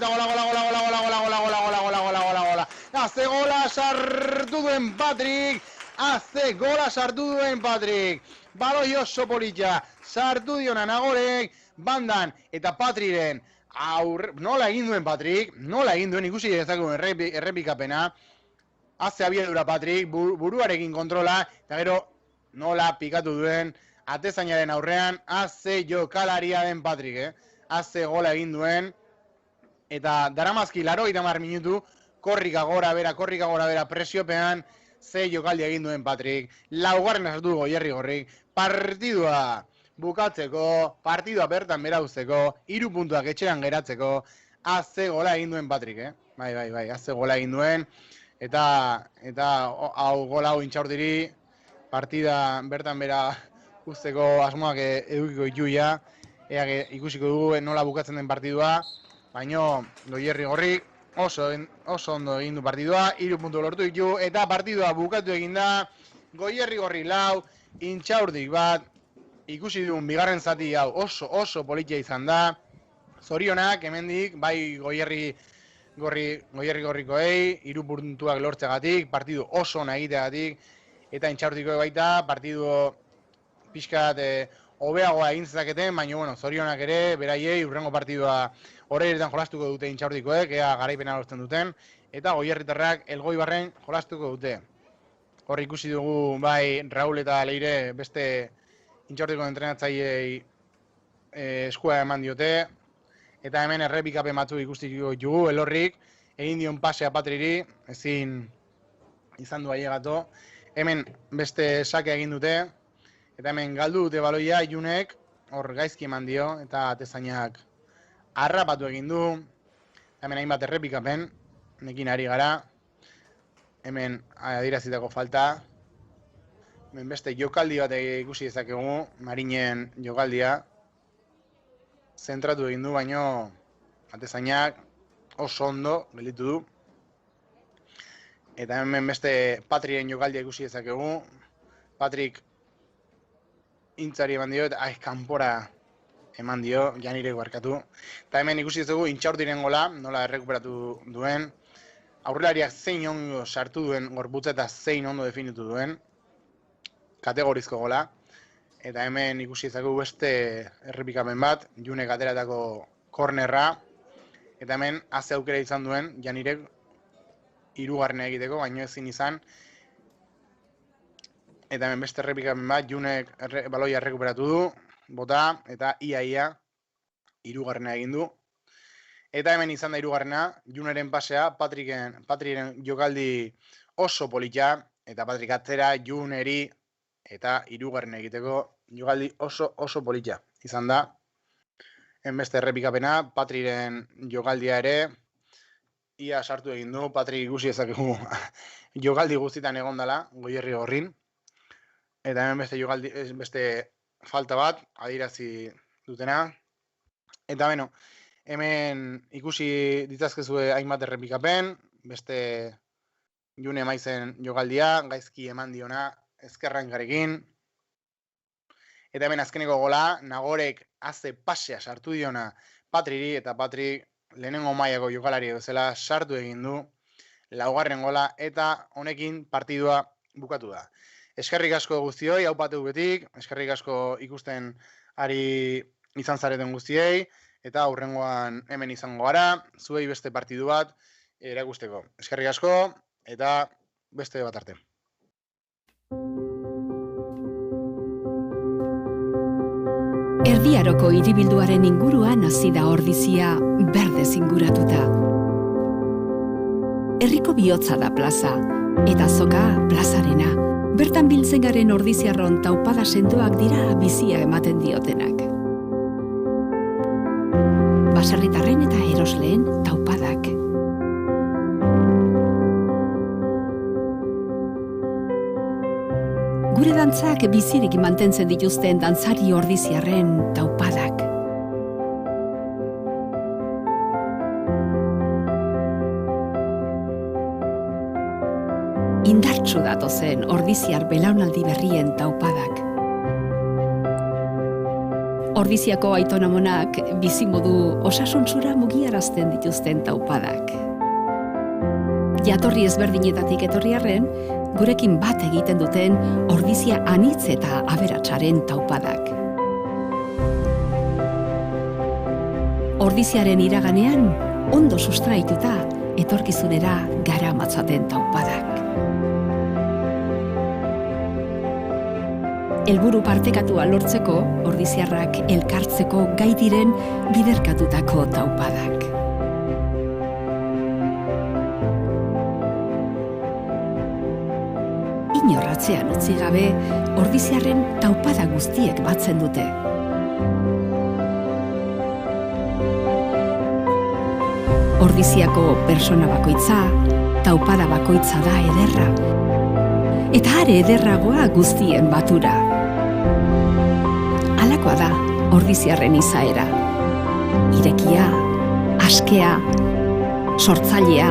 Azte gola sartu duen Patrik, baloi oso politxa, sartu diona Nagorek, bandan, eta Patriren, nola egin duen ikusi dezakun errepikapena, azte abiedura Patrik, buruarekin kontrola, eta gero nola pikatu duen, atezainaren aurrean, azte jokalaria den Patrik, azte gola egin duen, eta daramazki 80 minutu, korrika gora bera presiopean, ze jokaldi egin duen Patrik, laugarren esatu Goierri Gorrik, partidua bukatzeko, partidua bertan bera uzteko, 3 puntuak etxeran geratzeko, azte gola egin duen Patrik, Bai, azte gola egin duen, eta hau gola hau Intxaurdiri, partida bertan bera uzteko asmoak edukiko dituia, ikusiko dugu nola bukatzen den partidua, baino Goierri Gorrik oso ondo egin du partidua, 3 puntu lortu ditu, eta partidua bukatu egin da, Goierri Gorri 4, Intxaurdik 1, ikusi dugun bigarren zati hau oso politia izan da, zorionak hemendik, bai Goierri Gorrikoei, 3 puntuak lortzeagatik, partidu oso ona egiteagatik, eta Intxaurdikoek baita, partidu pixkat hobeagoa egin zezaketen, baina zorionak ere, beraiei, hurrengo partidua horretan jolastuko dute Intxaurdikoek, ea garaipena lortzen duten, eta Goierritarrak Elgoibarren jolastuko dute. Hor ikusi dugu bai Raul eta Leire beste Intxaurdiko entrenatzaileei eskua eman diote, eta hemen errepikapen batzu ikustiko ditugu, Elorrik egin dion pasea Patriri, ezin izan du ailegatu, hemen beste sakea egin dute, eta hemen galdu dute baloia Ilunek, hor gaizki eman dio, eta atezainak harrapatu egin du, hemen hainbat errepikapen, nekin ari gara, hemen adierazitako falta, hemen beste jokaldi bat ikusi dezakegu, Marinen jokaldia, zentratu egin du, baino atezainak oso ondo gelditu du, eta hemen beste Patriren jokaldia ikusi dezakegu, Patrik Intzari eman dio, eta kanpora eman dio, Janirek barkatu. Eta hemen ikusi dugu Intxaurdiren gola, nola errekuperatu duen, aurrelariak zein ondo sartu duen gorputza eta zein ondo definitu duen, kategorizko gola. Eta hemen ikusi dugu beste errepikapen bat, Junek ateratako kornerra, eta hemen haze aukera izan duen, Janirek 3. egiteko, baino ezin izan. Eta hemen beste errepikapen bat, Junek baloia errekuperatu du, bota, eta ia 3. egin du. Eta hemen izan da 3. Juneren pasea, Patriren jokaldi oso polita, eta Patrik atzera, Juneri, eta 3. egiteko jokaldi oso polita izan da. Hemen beste errepikapena, Patriren jokaldia ere, ia sartu egin du, Patrik ikusi ezakegu jokaldi guztitan egon dela, Goierri Gorrin. Eta hemen beste falta bat, adierazi dutena. Eta hemen ikusi ditzazkezue hainbat errepikapen, beste June Maizen jokaldia, gaizki eman diona, ezkerrankarekin. Eta hemen azkeneko gola, Nagorek haze pasea sartu diona Patriri, eta Patrik lehenengo mailako jokalari bezala sartu egin du 4. gola, eta honekin partidua bukatu da. Eskerrik asko guztioi, hau pateu betik, eskerrik asko ikusten ari izan zareten guztiei, eta aurrengoan hemen izango gara, zuei beste partidu bat, erakusteko. Eskerrik asko, eta beste bat arte. Erdiaroko hiribilduaren inguruan hasi da Ordizia berdez inguratuta. Herriko bihotza da plaza, eta azoka plazarena. Bertan biltzen garen ordiziarron taupada sendoak dira bizia ematen diotenak. Baserritarren eta erosleen taupadak. Gure dantzak bizirik mantentzen dituzten dantzari ordiziarren taupadak. Indartsu datozen ordiziar belaunaldi berrien taupadak. Ordiziako aitonamonak bizimodu osasuntsura mugiarazten dituzten taupadak. Jatorri ezberdinetatik etorriarren, gurekin bat egiten duten ordizia anitz eta aberatsaren taupadak. Ordiziaren iraganean, ondo sustraituta, etorkizunera gara matzaten taupadak. Helburu partekatua lortzeko, ordiziarrak elkartzeko gai diren biderkatutako taupadak. Inorratzean utzi gabe, ordiziarren taupada guztiek batzen dute. Ordiziako persona bakoitza, taupada bakoitza da ederra. Eta are ederragoa guztien batura. Halakoa da ordiziarren izaera. Irekia, askea, sortzailea,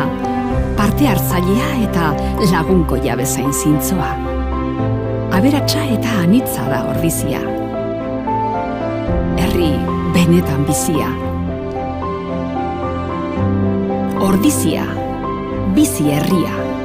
parte hartzailea eta lagunkoia bezain zintzoa. Aberatsa eta anitza da ordizia. Herri benetan bizia. Ordizia, bizi herria.